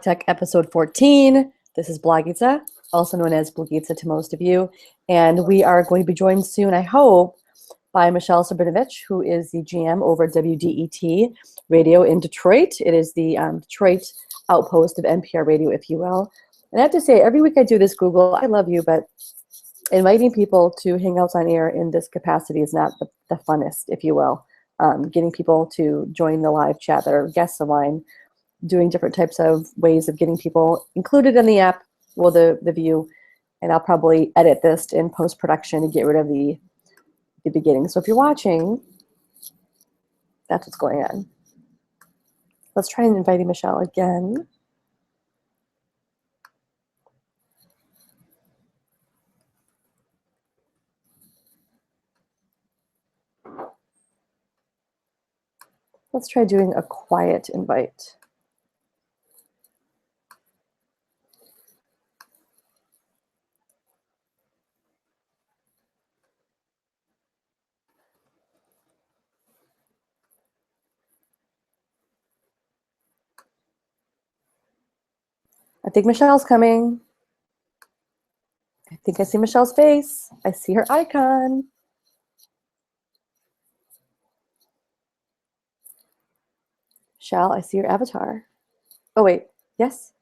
Tech episode 14. This is Blagitza, also known as Blagitza to most of you. And we are going to be joined soon, I hope, by Michelle Sabrinovich, who is the GM over at WDET Radio in Detroit. It is the Detroit outpost of NPR radio, if you will. And I have to say, every week I do this, Google, I love you, but inviting people to Hangouts on Air in this capacity is not the funnest, if you will. Getting people to join the live chat that are guests of mine, doing different types of ways of getting people included in the app, well, the view, and I'll probably edit this in post-production to get rid of the beginning. So if you're watching, that's what's going on. Let's try and invite Michelle again. Let's try doing a quiet invite. I think Michelle's coming. I think I see Michelle's face. I see her icon. Michelle, I see your avatar. Oh, wait. Yes?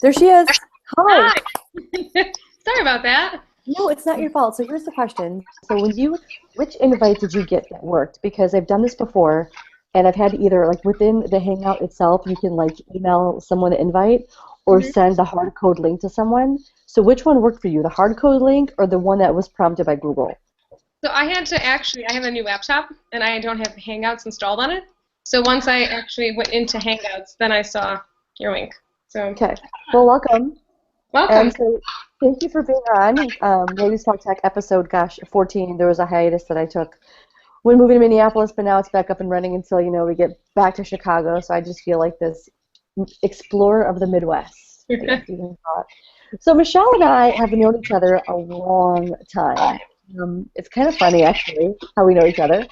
There she is. Hi. Sorry about that. No, it's not your fault. So here's the question. So which invite did you get that worked? Because I've done this before, and I've had to either, like, within the Hangout itself, you can, like, email someone the invite or send the hard code link to someone. So which one worked for you, the hard code link or the one that was prompted by Google? So I had to I have a new laptop, and I don't have Hangouts installed on it. So once I actually went into Hangouts, then I saw your link. So okay. Well, welcome. Welcome. And so thank you for being on. Ladies Talk Tech episode, 14. There was a hiatus that I took when moving to Minneapolis, but now it's back up and running until, we get back to Chicago. So I just feel like this explorer of the Midwest. So Michelle and I have known each other a long time. It's kind of funny, actually, how we know each other.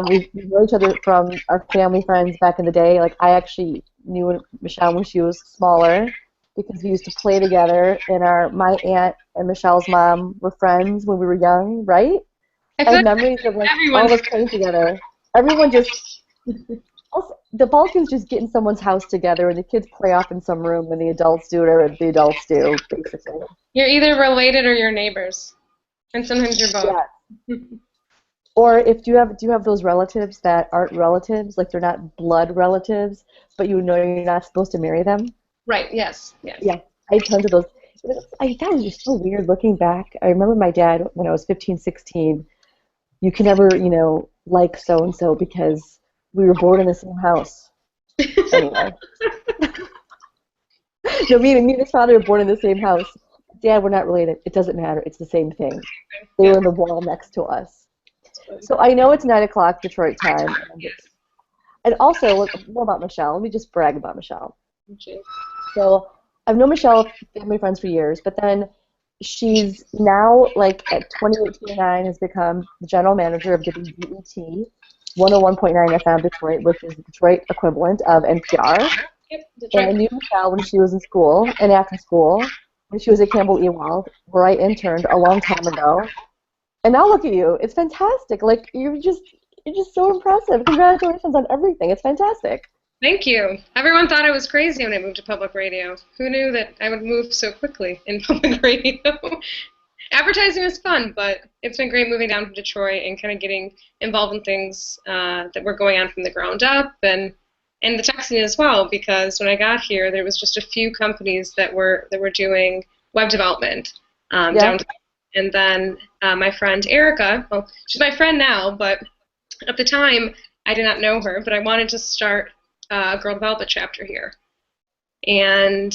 We know each other from our family friends back in the day. Like, I actually knew Michelle when she was smaller because we used to play together, and my aunt and Michelle's mom were friends when we were young, right? I have memories of, like, all of us playing together. Everyone just... The Balkans just get in someone's house together, and the kids play off in some room, and the adults do whatever the adults do, basically. You're either related or you're neighbors. And sometimes you're both. Yeah. Or do you have those relatives that aren't relatives, like they're not blood relatives, but you know you're not supposed to marry them? Right, yes. Yeah, I had tons of those. I thought it was just so weird looking back. I remember my dad, when I was 15, 16, you can never, like so-and-so because we were born in the same house. Anyway. No, me and his father were born in the same house. Dad, we're not related. It doesn't matter. It's the same thing. They were in the wall next to us. So I know it's 9 o'clock Detroit time. And also, more about Michelle. Let me just brag about Michelle. Okay. So I've known Michelle, family friends for years, but then she's now, like, at 28, 29, has become the general manager of WDET, 101.9 FM Detroit, which is the Detroit equivalent of NPR. Yep, Detroit. And I knew Michelle when she was in school and after school, when she was at Campbell Ewald, where I interned a long time ago. And now look at you. It's fantastic. Like, you're just so impressive. Congratulations on everything. It's fantastic. Thank you. Everyone thought I was crazy when I moved to public radio. Who knew that I would move so quickly in public radio? Advertising was fun, but it's been great moving down from Detroit and kind of getting involved in things that were going on from the ground up, and the tech scene as well, because when I got here, there was just a few companies that were doing web development downtown. And then my friend Erica, well, she's my friend now, but at the time I did not know her, but I wanted to start a Girl Development chapter here. And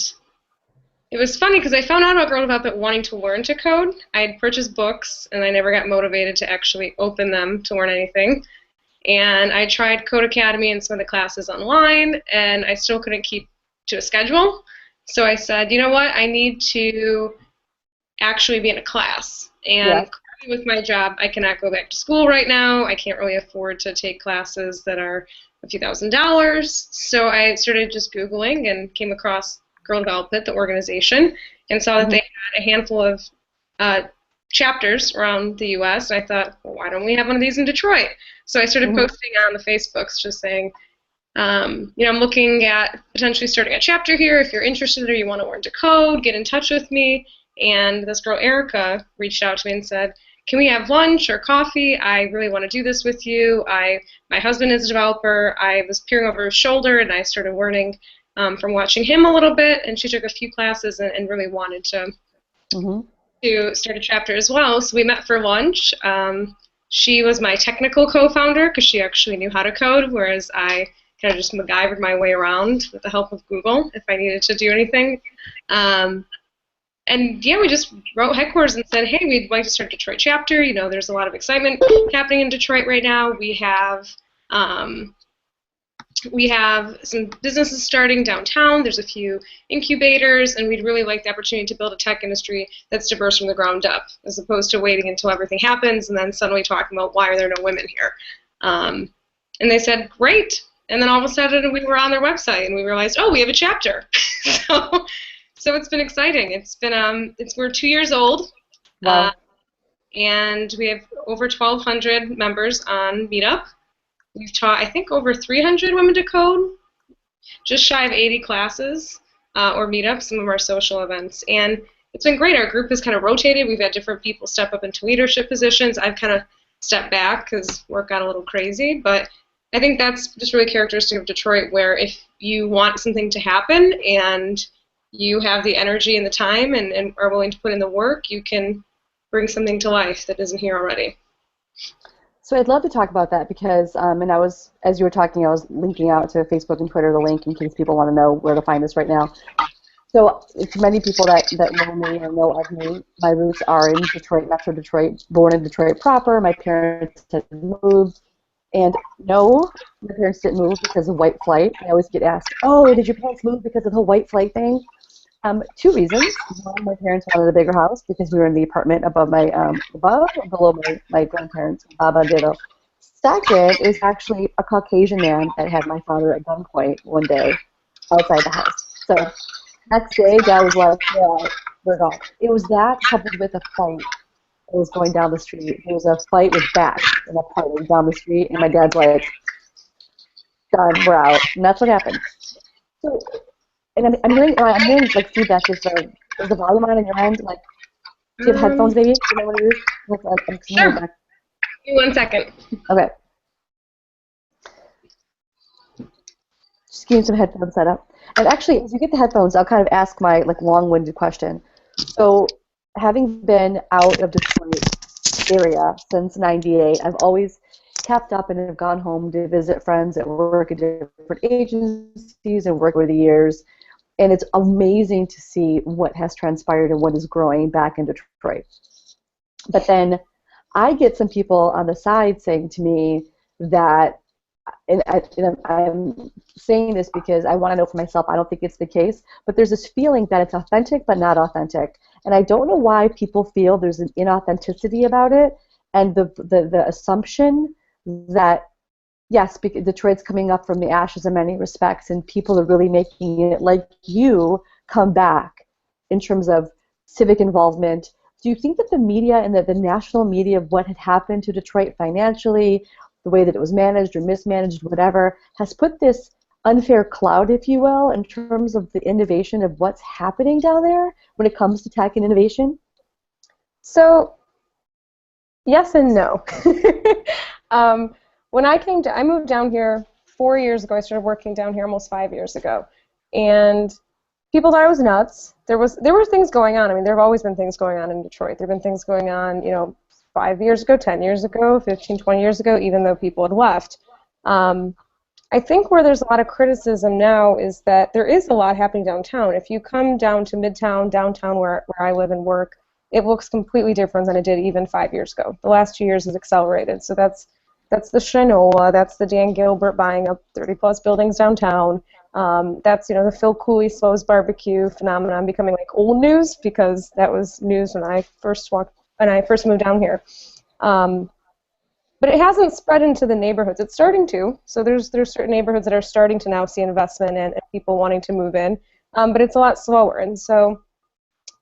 it was funny because I found out about Girl Development wanting to learn to code. I had purchased books, and I never got motivated to actually open them to learn anything. And I tried Code Academy and some of the classes online, and I still couldn't keep to a schedule. So I said, you know what, I need to actually be in a class. And with my job, I cannot go back to school right now. I can't really afford to take classes that are a few $1,000s. So I started just Googling and came across Girl Develop It, the organization, and saw that they had a handful of chapters around the U.S. And I thought, well, why don't we have one of these in Detroit? So I started posting on the Facebooks, just saying, I'm looking at potentially starting a chapter here. If you're interested or you want to learn to code, get in touch with me. And this girl, Erica, reached out to me and said, can we have lunch or coffee? I really want to do this with you. My husband is a developer. I was peering over his shoulder, and I started learning from watching him a little bit. And she took a few classes and really wanted to start a chapter as well. So we met for lunch. She was my technical co-founder because she actually knew how to code, whereas I kind of just MacGyvered my way around with the help of Google if I needed to do anything. And yeah, we just wrote headquarters and said, hey, we'd like to start a Detroit chapter. There's a lot of excitement happening in Detroit right now. We have some businesses starting downtown. There's a few incubators, and we'd really like the opportunity to build a tech industry that's diverse from the ground up, as opposed to waiting until everything happens and then suddenly talking about why are there no women here. And they said, great. And then all of a sudden we were on their website and we realized, oh, we have a chapter. So it's been exciting. We're 2 years old. Wow. And we have over 1,200 members on Meetup. We've taught, I think, over 300 women to code, just shy of 80 classes or meetups, some of our social events. And it's been great. Our group has kind of rotated. We've had different people step up into leadership positions. I've kind of stepped back because work got a little crazy. But I think that's just really characteristic of Detroit, where if you want something to happen and you have the energy and the time and are willing to put in the work, you can bring something to life that isn't here already. So I'd love to talk about that because, and as you were talking, I was linking out to Facebook and Twitter the link in case people want to know where to find us right now. So it's many people that know me or know of me. My roots are in Detroit, Metro Detroit, born in Detroit proper. My parents had moved. And no, my parents didn't move because of white flight. I always get asked, oh, did your parents move because of the whole white flight thing? Two reasons. One, my parents wanted a bigger house because we were in the apartment above below my grandparents, Baba Ditto. Second, it was actually a Caucasian man that had my father at gunpoint one day outside the house. So next day, Dad was like, yeah, we're gone. It was that coupled with a fight that was going down the street. There was a fight with bats in a party down the street, and my dad's like, done, we're out. And that's what happened. So, and I'm hearing like feedback. Is the volume on your end? Like, do you have headphones, maybe? You know what it is? Like, Sure. Give me 1 second. Okay. Just getting some headphones set up. And actually, as you get the headphones, I'll kind of ask my long-winded question. So, having been out of Detroit area since '98, I've always kept up and have gone home to visit friends that work at different agencies and work over the years. And it's amazing to see what has transpired and what is growing back in Detroit. But then I get some people on the side saying to me that, and I'm saying this because I want to know for myself, I don't think it's the case, but there's this feeling that it's authentic but not authentic. And I don't know why people feel there's an inauthenticity about it, and the assumption that, yes, Detroit's coming up from the ashes in many respects, and people are really making it, like you, come back in terms of civic involvement. Do you think that the media and the national media of what had happened to Detroit financially, the way that it was managed or mismanaged, whatever, has put this unfair cloud, if you will, in terms of the innovation of what's happening down there when it comes to tech and innovation? So, yes and no. When I moved down here 4 years ago. I started working down here almost 5 years ago, and people thought I was nuts. There were things going on. I mean, there have always been things going on in Detroit. There have been things going on, 5 years ago, 10 years ago, 15, 20 years ago, even though people had left. I think where there's a lot of criticism now is that there is a lot happening downtown. If you come down to Midtown, downtown where I live and work, it looks completely different than it did even 5 years ago. The last 2 years has accelerated. So that's the Shinola, that's the Dan Gilbert buying up 30-plus buildings downtown. That's the Phil Cooley Slows Barbecue phenomenon becoming like old news, because that was news when I first moved down here. But it hasn't spread into the neighborhoods. It's starting to. So there's certain neighborhoods that are starting to now see investment and people wanting to move in. But it's a lot slower. And so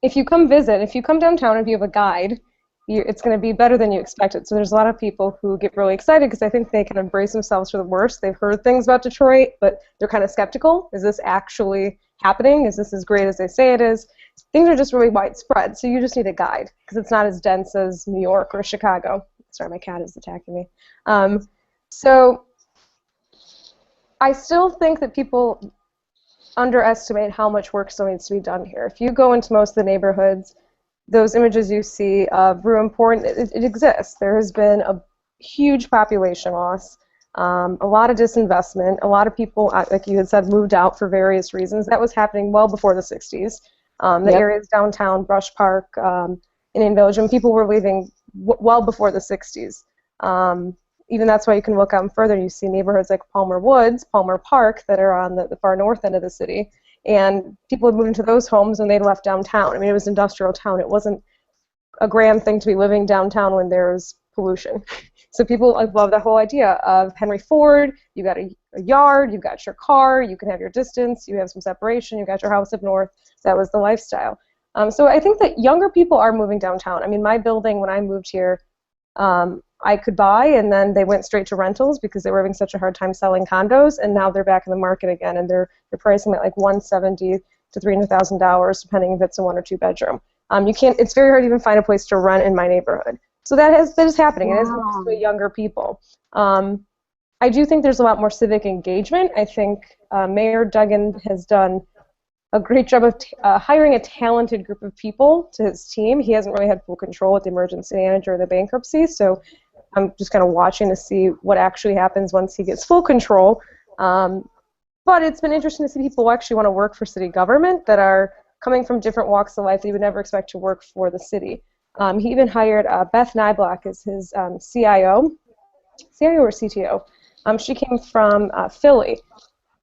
if you come visit, if you come downtown and if you have a guide, it's going to be better than you expected. So there's a lot of people who get really excited because I think they kind of brace themselves for the worst. They've heard things about Detroit, but they're kind of skeptical. Is this actually happening? Is this as great as they say it is? Things are just really widespread, so you just need a guide because it's not as dense as New York or Chicago. Sorry, my cat is attacking me. So I still think that people underestimate how much work still needs to be done here. If you go into most of the neighborhoods, those images you see of room poor, it exists. There has been a huge population loss, a lot of disinvestment, a lot of people, like you had said, moved out for various reasons. That was happening well before the 60s. The areas downtown, Brush Park, Indian Village, and people were leaving well before the 60s. Even that's why you can look out further. You see neighborhoods like Palmer Woods, Palmer Park, that are on the far north end of the city. And people had moved into those homes and they left downtown. I mean, it was an industrial town. It wasn't a grand thing to be living downtown when there's pollution. So people love the whole idea of Henry Ford. You got a yard, you've got your car, you can have your distance, you have some separation, you got your house up north. That was the lifestyle. So I think that younger people are moving downtown. I mean, my building, when I moved here, I could buy, and then they went straight to rentals because they were having such a hard time selling condos, and now they're back in the market again, and they're pricing at like $170,000 to $300,000, depending if it's a 1 or 2 bedroom. You can't. It's very hard to even find a place to rent in my neighborhood. So that is happening. Wow. It is mostly younger people. I do think there's a lot more civic engagement. I think Mayor Duggan has done a great job of hiring a talented group of people to his team. He hasn't really had full control with the emergency manager or the bankruptcy, so I'm just kind of watching to see what actually happens once he gets full control. But it's been interesting to see people who actually want to work for city government that are coming from different walks of life that you would never expect to work for the city. He even hired Beth Nyblock as his CIO or CTO. She came from Philly.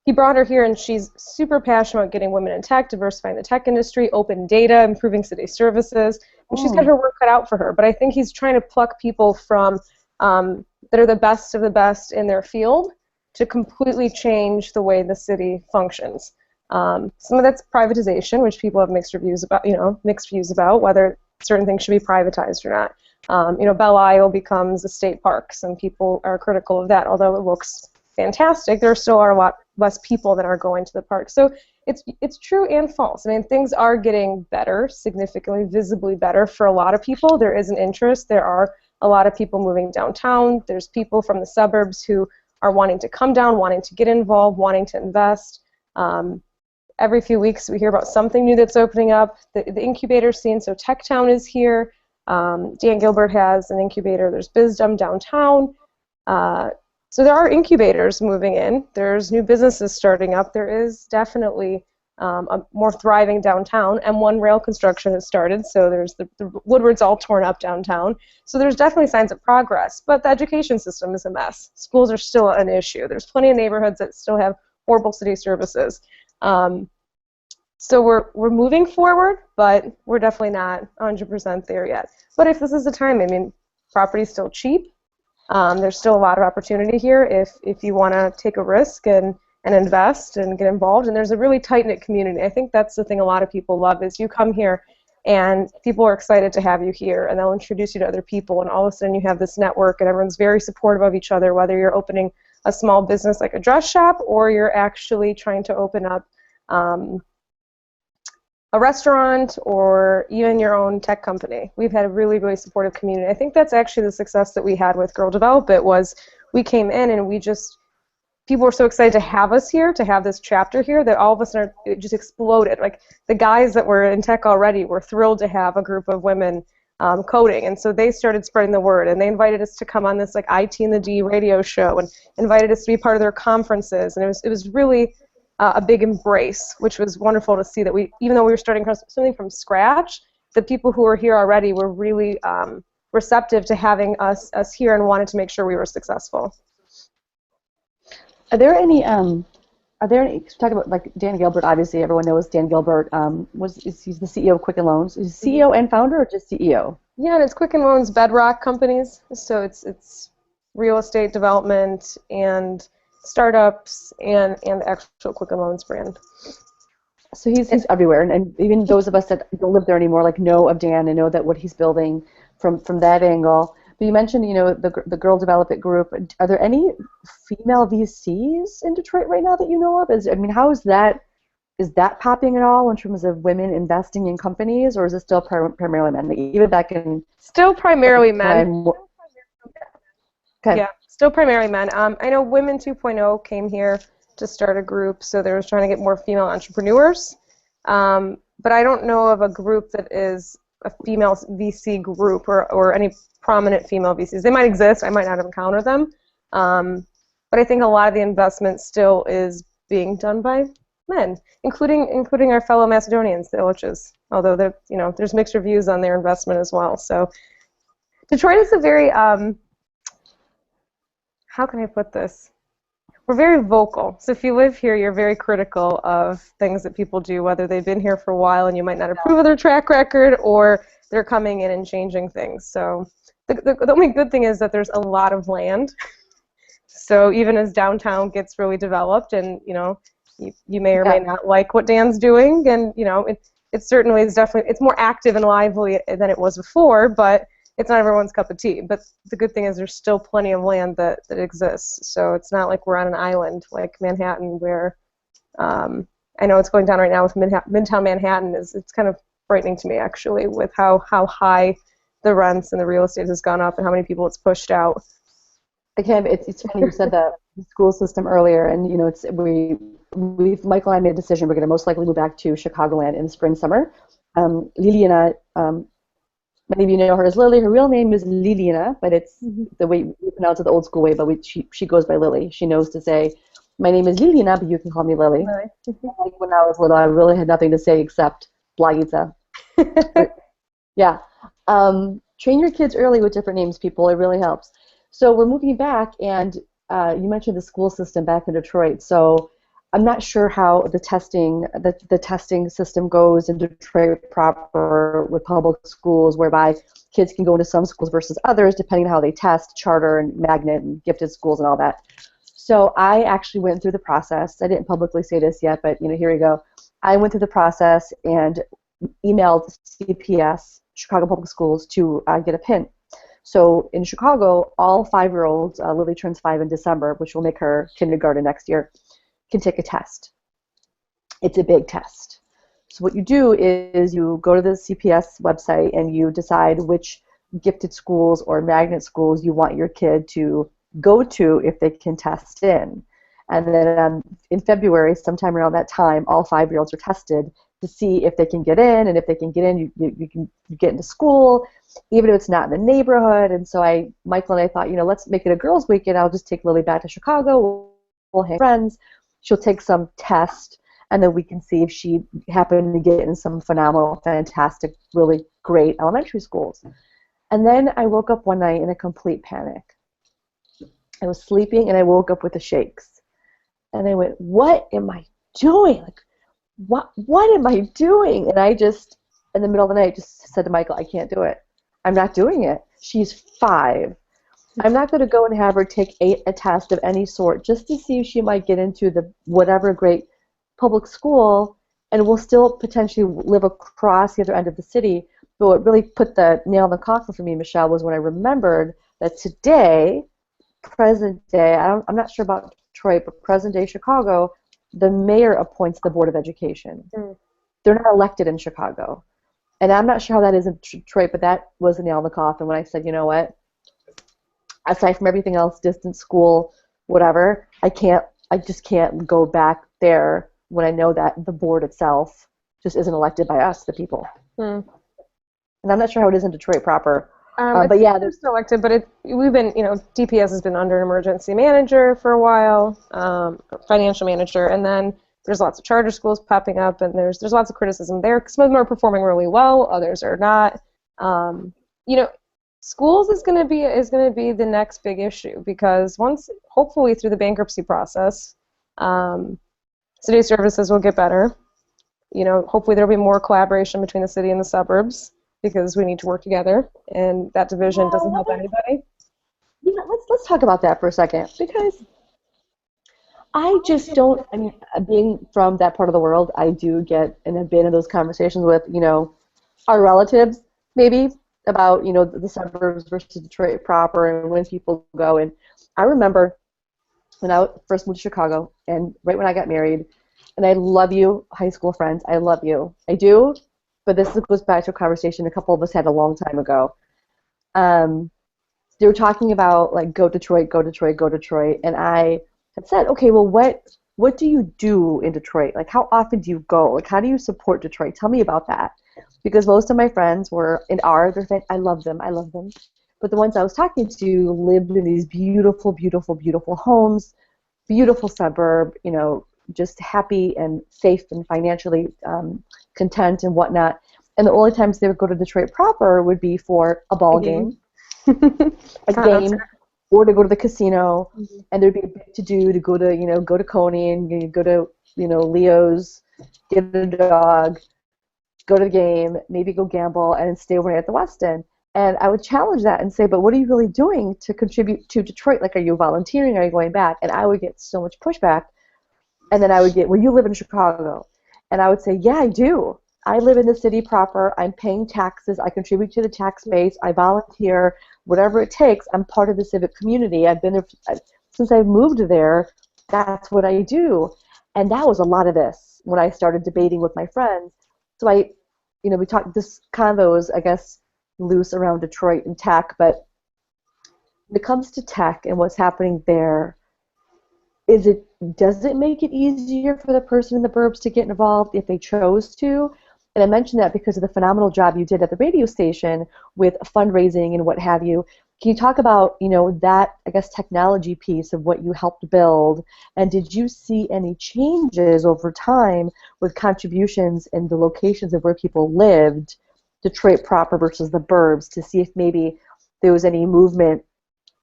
He brought her here, and she's super passionate about getting women in tech, diversifying the tech industry, open data, improving city services, and she's got her work cut out for her. But I think he's trying to pluck people from that are the best of the best in their field to completely change the way the city functions. Some of that's privatization, which people have mixed views about whether certain things should be privatized or not. Belle Isle becomes a state park. Some people are critical of that, although it looks fantastic. There still are a lot less people that are going to the park. So it's true and false. I mean, things are getting better, significantly, visibly better for a lot of people. There is an interest. There are a lot of people moving downtown. There's people from the suburbs who are wanting to come down, wanting to get involved, wanting to invest. Every few weeks we hear about something new that's opening up. The incubator scene, so Techtown is here. Dan Gilbert has an incubator. There's Bizdom downtown. So there are incubators moving in. There's new businesses starting up. There is definitely a more thriving downtown. M1 rail construction has started, so there's the Woodward's all torn up downtown. So there's definitely signs of progress, but the education system is a mess. Schools are still an issue. There's plenty of neighborhoods that still have horrible city services. So we're moving forward, but we're definitely not 100% there yet. But if this is the time, I mean, property's still cheap. There's still a lot of opportunity here if you want to take a risk and invest and get involved. And there's a really tight-knit community. I think that's the thing a lot of people love is you come here and people are excited to have you here, and they'll introduce you to other people, and all of a sudden you have this network, and everyone's very supportive of each other, whether you're opening a small business like a dress shop or you're actually trying to open up a restaurant or even your own tech company. We've had a really, really supportive community. I think that's actually the success that we had with Girl Develop It was we came in and people were so excited to have us here, to have this chapter here, that all of a sudden it just exploded. Like the guys that were in tech already were thrilled to have a group of women coding, and so they started spreading the word, and they invited us to come on this like IT in the D radio show and invited us to be part of their conferences, and it was really a big embrace, which was wonderful to see that even though we were starting something from scratch, the people who were here already were really receptive to having us here and wanted to make sure we were successful. Are there any talk about like Dan Gilbert? Obviously, everyone knows Dan Gilbert. He's the CEO of Quicken Loans. Is he CEO and founder, or just CEO? Yeah, and it's Quicken Loans Bedrock Companies. So it's real estate development and startups and the actual Quicken Loans brand. So he's everywhere, and even those of us that don't live there anymore, like, know of Dan and know that what he's building from that angle. But you mentioned, the Girl Develop It group. Are there any female VCs in Detroit right now that you know of? How is that? Is that popping at all in terms of women investing in companies, or is it still primarily men? Even back in still primarily men. Okay. Yeah, still primarily men. I know Women 2.0 came here to start a group, so they were trying to get more female entrepreneurs. But I don't know of a group that is a female VC group or any prominent female VCs. They might exist. I might not have encountered them. But I think a lot of the investment still is being done by men, including our fellow Macedonians, the Illiches, although there's mixed reviews on their investment as well. So Detroit is a very, how can I put this? We're very vocal. So if you live here, you're very critical of things that people do, whether they've been here for a while and you might not approve of their track record, or they're coming in and changing things. So the only good thing is that there's a lot of land. So even as downtown gets really developed, and you may or may not like what Dan's doing, and it certainly is definitely, it's more active and lively than it was before, but it's not everyone's cup of tea. But the good thing is there's still plenty of land that exists. So it's not like we're on an island like Manhattan, where I know it's going down right now with Midtown Manhattan. It's kind of frightening to me, actually, with how high the rents and the real estate has gone up and how many people it's pushed out. Again, it's funny you said the school system earlier, and Michael and I made a decision. We're going to most likely move back to Chicagoland in the spring, summer. Liliana, many of you know her as Lily. Her real name is Liliana, but it's the way we pronounce it the old school way. But she goes by Lily. She knows to say, "My name is Liliana, but you can call me Lily." Like when I was little, I really had nothing to say except Blagica. Yeah. Train your kids early with different names, people. It really helps. So we're moving back, and you mentioned the school system back in Detroit. So I'm not sure how the testing system goes in Detroit proper with public schools, whereby kids can go into some schools versus others depending on how they test, charter and magnet and gifted schools and all that. So I actually went through the process. I didn't publicly say this yet, but here we go. I went through the process and emailed CPS, Chicago Public Schools, to get a PIN. So in Chicago, all 5-year-olds, Lily turns 5 in December, which will make her kindergarten next year, can take a test. It's a big test. So what you do is you go to the CPS website and you decide which gifted schools or magnet schools you want your kid to go to if they can test in. And then in February, sometime around that time, all 5-year-olds are tested to see if they can get in, and if they can get in, you can get into school, even if it's not in the neighborhood. And so Michael and I thought, let's make it a girls' weekend. I'll just take Lily back to Chicago. We'll hang friends. She'll take some test, and then we can see if she happened to get in some phenomenal, fantastic, really great elementary schools. And then I woke up one night in a complete panic. I was sleeping, and I woke up with the shakes. And I went, what am I doing? Like, what am I doing? And I just, in the middle of the night, just said to Michael, I can't do it. I'm not doing it. She's 5. I'm not going to go and have her take a test of any sort just to see if she might get into the whatever great public school, and we'll still potentially live across the other end of the city. But what really put the nail in the coffin for me, Michelle, was when I remembered that today, present day, I'm not sure about Detroit, but present day Chicago, the mayor appoints the Board of Education. They're not elected in Chicago. And I'm not sure how that is in Detroit, but that was the nail in the coffin when I said, you know what? Aside from everything else, distance school, whatever, I just can't go back there when I know that the board itself just isn't elected by us, the people. And I'm not sure how it is in Detroit proper. But yeah, there's elected, but we've been, DPS has been under an emergency manager for a while, financial manager, and then there's lots of charter schools popping up, and there's lots of criticism there. Some of them are performing really well, others are not. Schools is going to be the next big issue, because once, hopefully through the bankruptcy process, city services will get better. Hopefully there'll be more collaboration between the city and the suburbs, because we need to work together, and that division doesn't help anybody. Yeah, let's talk about that for a second because I just don't. I mean, being from that part of the world, I do get and have been in those conversations with our relatives maybe about the suburbs versus Detroit proper and when people go. And I remember when I first moved to Chicago and right when I got married, and I love you, high school friends, I love you, I do. But this goes back to a conversation a couple of us had a long time ago. Um, they were talking about like go Detroit, go Detroit, go Detroit, and I had said, okay, well, what do you do in Detroit? Like, how often do you go? Like, how do you support Detroit? Tell me about that, because most of my friends were in they're fan, I love them, but the ones I was talking to lived in these beautiful, beautiful, beautiful homes, beautiful suburb, just happy and safe and financially content and whatnot. And the only times they would go to Detroit proper would be for a ball Again. game, a game, or to go to the casino, and there'd be a bit to do to go to go to Coney and go to Leo's, get a dog, go to the game, maybe go gamble, and stay overnight at the Westin. And I would challenge that and say, but what are you really doing to contribute to Detroit? Like, are you volunteering? Are you going back? And I would get so much pushback. And then I would get, well, you live in Chicago. And I would say, yeah, I do. I live in the city proper. I'm paying taxes. I contribute to the tax base. I volunteer. Whatever it takes, I'm part of the civic community. I've been there since I moved there. That's what I do. And that was a lot of this when I started debating with my friends. So we talked, this convo is, I guess, loose around Detroit and tech, but when it comes to tech and what's happening there, does it make it easier for the person in the burbs to get involved if they chose to? And I mentioned that because of the phenomenal job you did at the radio station with fundraising and what have you. Can you talk about, that, I guess, technology piece of what you helped build? And did you see any changes over time with contributions in the locations of where people lived, Detroit proper versus the burbs, to see if maybe there was any movement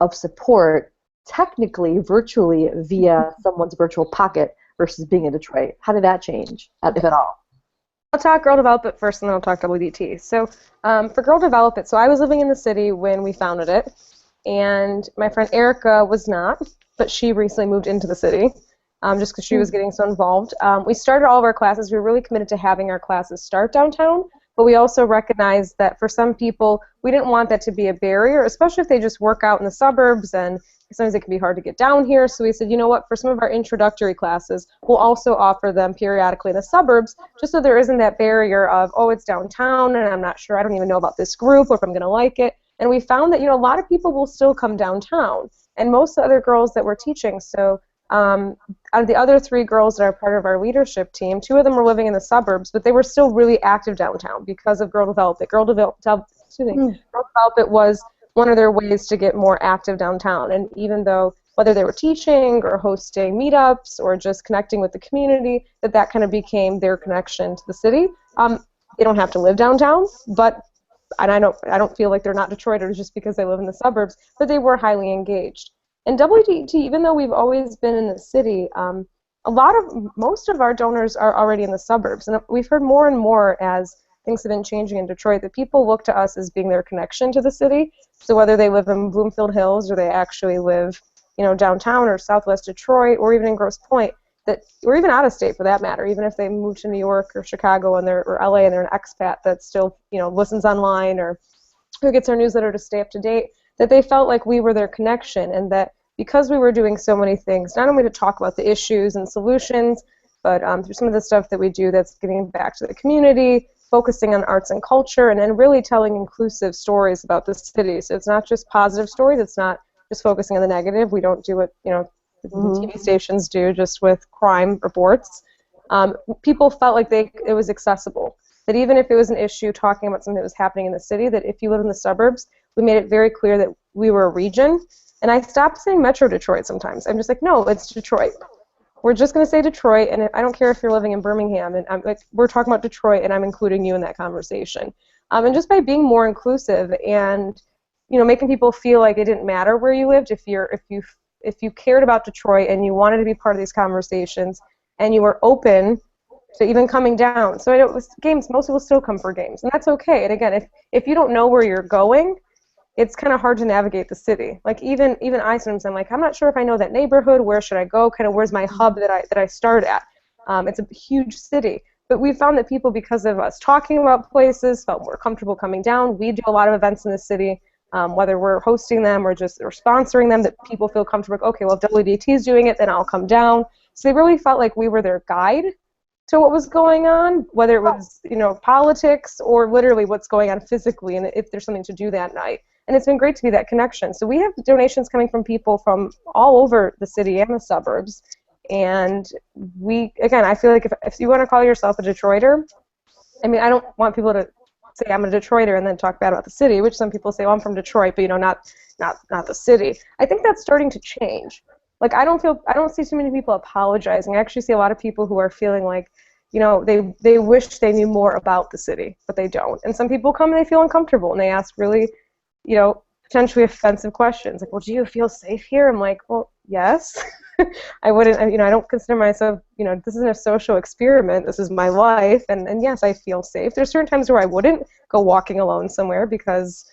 of support, technically, virtually, via someone's virtual pocket versus being in Detroit? How did that change, if at all? I'll talk Girl Develop It first, and then I'll talk WDT. So for Girl Develop It, so I was living in the city when we founded it, and my friend Erica was not, but she recently moved into the city just because she was getting so involved. We started all of our classes. We were really committed to having our classes start downtown, but we also recognized that for some people, we didn't want that to be a barrier, especially if they just work out in the suburbs, and sometimes it can be hard to get down here. So we said, you know what, for some of our introductory classes, we'll also offer them periodically in the suburbs, just so there isn't that barrier of, oh, it's downtown, and I'm not sure, I don't even know about this group, or if I'm going to like it. And we found that, a lot of people will still come downtown, and most of the other girls that we're teaching, so out of the other 3 girls that are part of our leadership team, 2 of them were living in the suburbs, but they were still really active downtown because of Girl Develop It. Girl Develop It was one of their ways to get more active downtown. And even though, whether they were teaching or hosting meetups or just connecting with the community, that kind of became their connection to the city. They don't have to live downtown, and I don't feel like they're not Detroiters just because they live in the suburbs, but they were highly engaged. And WDT, even though we've always been in the city, most of our donors are already in the suburbs, and we've heard more and more as things have been changing in Detroit that people look to us as being their connection to the city. So whether they live in Bloomfield Hills or they actually live, downtown or Southwest Detroit or even in Grosse Pointe, or even out of state for that matter, even if they move to New York or Chicago or LA and they're an expat that still listens online or who gets our newsletter to stay up to date, that they felt like we were their connection, and that because we were doing so many things, not only to talk about the issues and solutions, but through some of the stuff that we do that's giving back to the community, focusing on arts and culture, and then really telling inclusive stories about the city. So it's not just positive stories, it's not just focusing on the negative. We don't do what the TV stations do just with crime reports. People felt like it was accessible. That even if it was an issue talking about something that was happening in the city, that if you live in the suburbs, we made it very clear that we were a region. And I stopped saying Metro Detroit sometimes. I'm just like, no, it's Detroit. We're just going to say Detroit, and I don't care if you're living in Birmingham. And I'm like, we're talking about Detroit, and I'm including you in that conversation. And just by being more inclusive and making people feel like it didn't matter where you lived, if you cared about Detroit and you wanted to be part of these conversations, and you were open to even coming down. So it was games. Most people still come for games, and that's okay. And again, if you don't know where you're going, it's kind of hard to navigate the city. Like even I sometimes I'm like, I'm not sure if I know that neighborhood. Where should I go? Kind of where's my hub that I start at? It's a huge city, but we found that people, because of us talking about places, felt more comfortable coming down. We do a lot of events in the city, whether we're hosting them or just or sponsoring them, that people feel comfortable. Like, okay, well, if WDT is doing it, then I'll come down. So they really felt like we were their guide to what was going on, whether it was, politics or literally what's going on physically, and if there's something to do that night. And it's been great to be that connection. So we have donations coming from people from all over the city and the suburbs. And I feel like if you want to call yourself a Detroiter, I mean, I don't want people to say I'm a Detroiter and then talk bad about the city, which some people say, well, I'm from Detroit, but not the city. I think that's starting to change. Like, I don't see too many people apologizing. I actually see a lot of people who are feeling like, they wish they knew more about the city, but they don't. And some people come and they feel uncomfortable and they ask really, potentially offensive questions. Like, well, do you feel safe here? I'm like, well, yes. I wouldn't, I don't consider myself, this isn't a social experiment. This is my life. And yes, I feel safe. There's certain times where I wouldn't go walking alone somewhere because,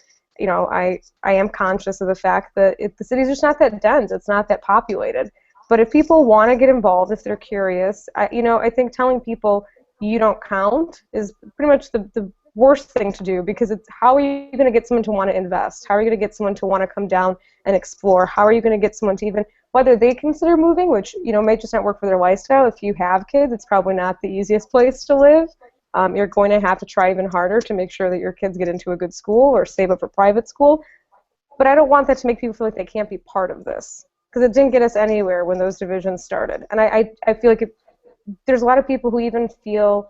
I am conscious of the fact that the city's just not that dense. It's not that populated. But if people want to get involved, if they're curious, I think telling people you don't count is pretty much the worst thing to do, because it's how are you going to get someone to want to invest? How are you going to get someone to want to come down and explore? How are you going to get someone to even, whether they consider moving, which may just not work for their lifestyle. If you have kids, it's probably not the easiest place to live. You're going to have to try even harder to make sure that your kids get into a good school or save up for private school. But I don't want that to make people feel like they can't be part of this, because it didn't get us anywhere when those divisions started. And I feel like there's a lot of people who even feel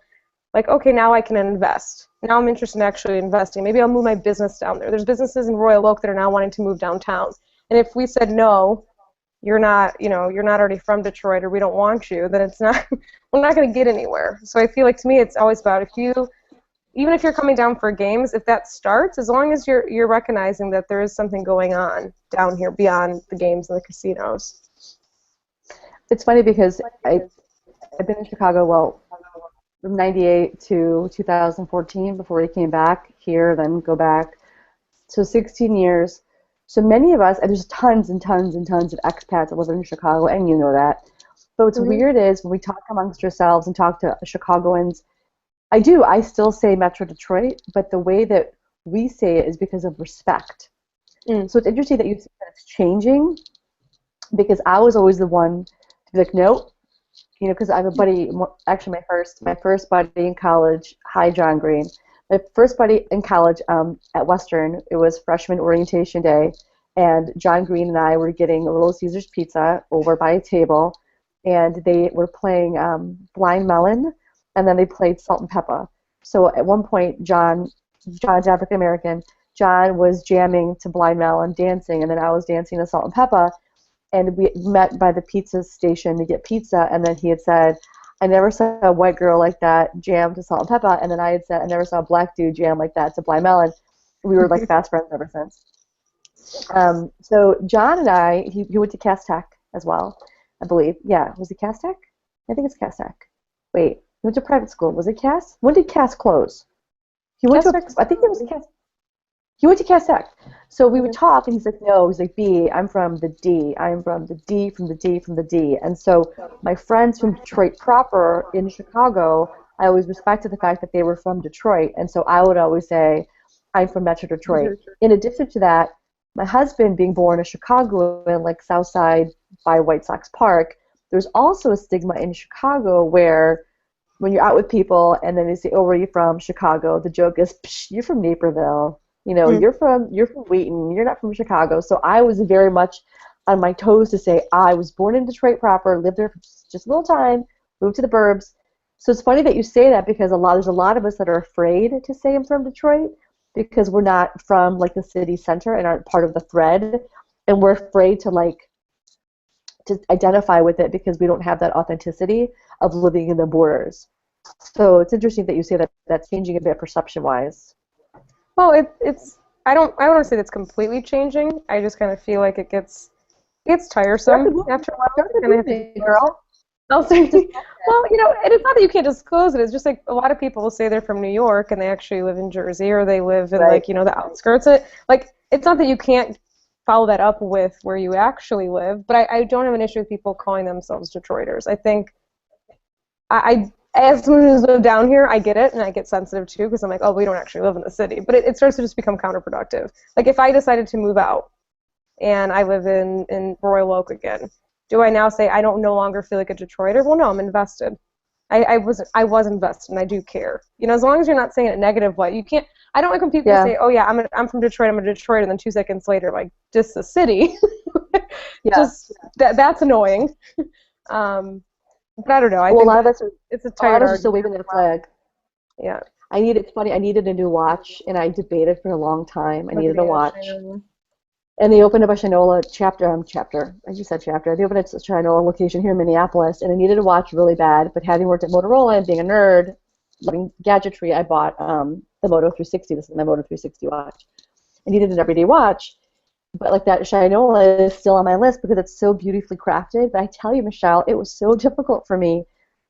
like, okay, now I can invest. Now I'm interested in actually investing. Maybe I'll move my business down there. There's businesses in Royal Oak that are now wanting to move downtown. And if we said, no, you're not already from Detroit, or we don't want you, then it's not, we're not going to get anywhere. So I feel like, to me, it's always about, even if you're coming down for games, if that starts, as long as you're recognizing that there is something going on down here beyond the games and the casinos. It's funny because I've been in Chicago, from 98 to 2014 before we came back here, then go back. So 16 years. So many of us, and there's tons and tons and tons of expats that live in Chicago, and you know that. But what's weird is when we talk amongst ourselves and talk to Chicagoans, I still say Metro Detroit, but the way that we say it is because of respect. So it's interesting that you say that it's changing, because I was always the one to be like, no, because I have a buddy, actually my first buddy in college, hi John Green, my first buddy in college at Western, it was freshman orientation day, and John Green and I were getting a Little Caesars pizza over by a table, and they were playing Blind Melon, and then they played Salt and Pepper. So at one point, John's African American, John was jamming to Blind Melon, dancing, and then I was dancing to Salt and Pepper, and we met by the pizza station to get pizza, and then he had said, I never saw a white girl like that jam to Salt and Pepper, and then I had said, I never saw a black dude jam like that to Blind Melon. We were like fast friends ever since. So John and I, he went to Cass Tech as well, I believe. Yeah, was it Cass Tech? I think it's Cass Tech. Wait, he went to private school. Was it Cass? When did Cass close? He went to, I think it was Cass. He went to Cass Tech. So we would talk, and he's like, no, he's like, B, I'm from the D. I'm from the D, from the D, from the D. And so my friends from Detroit proper in Chicago, I always respected the fact that they were from Detroit. And so I would always say, I'm from Metro Detroit. In addition to that, my husband being born in Chicago in like Southside by White Sox Park, there's also a stigma in Chicago where when you're out with people and then they say, oh, where are you from? Chicago. The joke is, psh, you're from Naperville. You're from Wheaton. You're not from Chicago. So I was very much on my toes to say I was born in Detroit proper, lived there for just a little time, moved to the burbs. So it's funny that you say that, because there's a lot of us that are afraid to say I'm from Detroit because we're not from like the city center and aren't part of the thread, and we're afraid to identify with it because we don't have that authenticity of living in the borders. So it's interesting that you say that that's changing a bit perception-wise. Well, I don't want to say that's completely changing. I just kind of feel like it gets tiresome after a while. Girl. Well, and it's not that you can't disclose it. It's just like a lot of people will say they're from New York and they actually live in Jersey, or they live in the outskirts. it's not that you can't follow that up with where you actually live, but I don't have an issue with people calling themselves Detroiters. I think as someone who's lived down here, I get it, and I get sensitive too, because I'm like, oh, we don't actually live in the city. But it starts to just become counterproductive. Like if I decided to move out and I live in Royal Oak again, do I now say I don't no longer feel like a Detroiter? Well, no, I'm invested. I was invested, and I do care. You know, as long as you're not saying it in a negative way, you can't. I don't like when people say, "Oh yeah, I'm from Detroit. I'm a Detroiter," and then 2 seconds later, like, just the city. Just that's annoying. But I don't know. I think a lot of us are, it's a a lot tired of us are argument. still waving that flag. Yeah. It's funny. I needed a new watch, and I debated for a long time. I needed a watch. Shinola. And they opened up a Shinola chapter. I just said chapter. They opened up a Shinola location here in Minneapolis, and I needed a watch really bad. But having worked at Motorola and being a nerd, loving gadgetry, I bought the Moto 360. This is my Moto 360 watch. I needed an everyday watch, but like that Shinola is still on my list because it's so beautifully crafted. But I tell you, Michelle, it was so difficult for me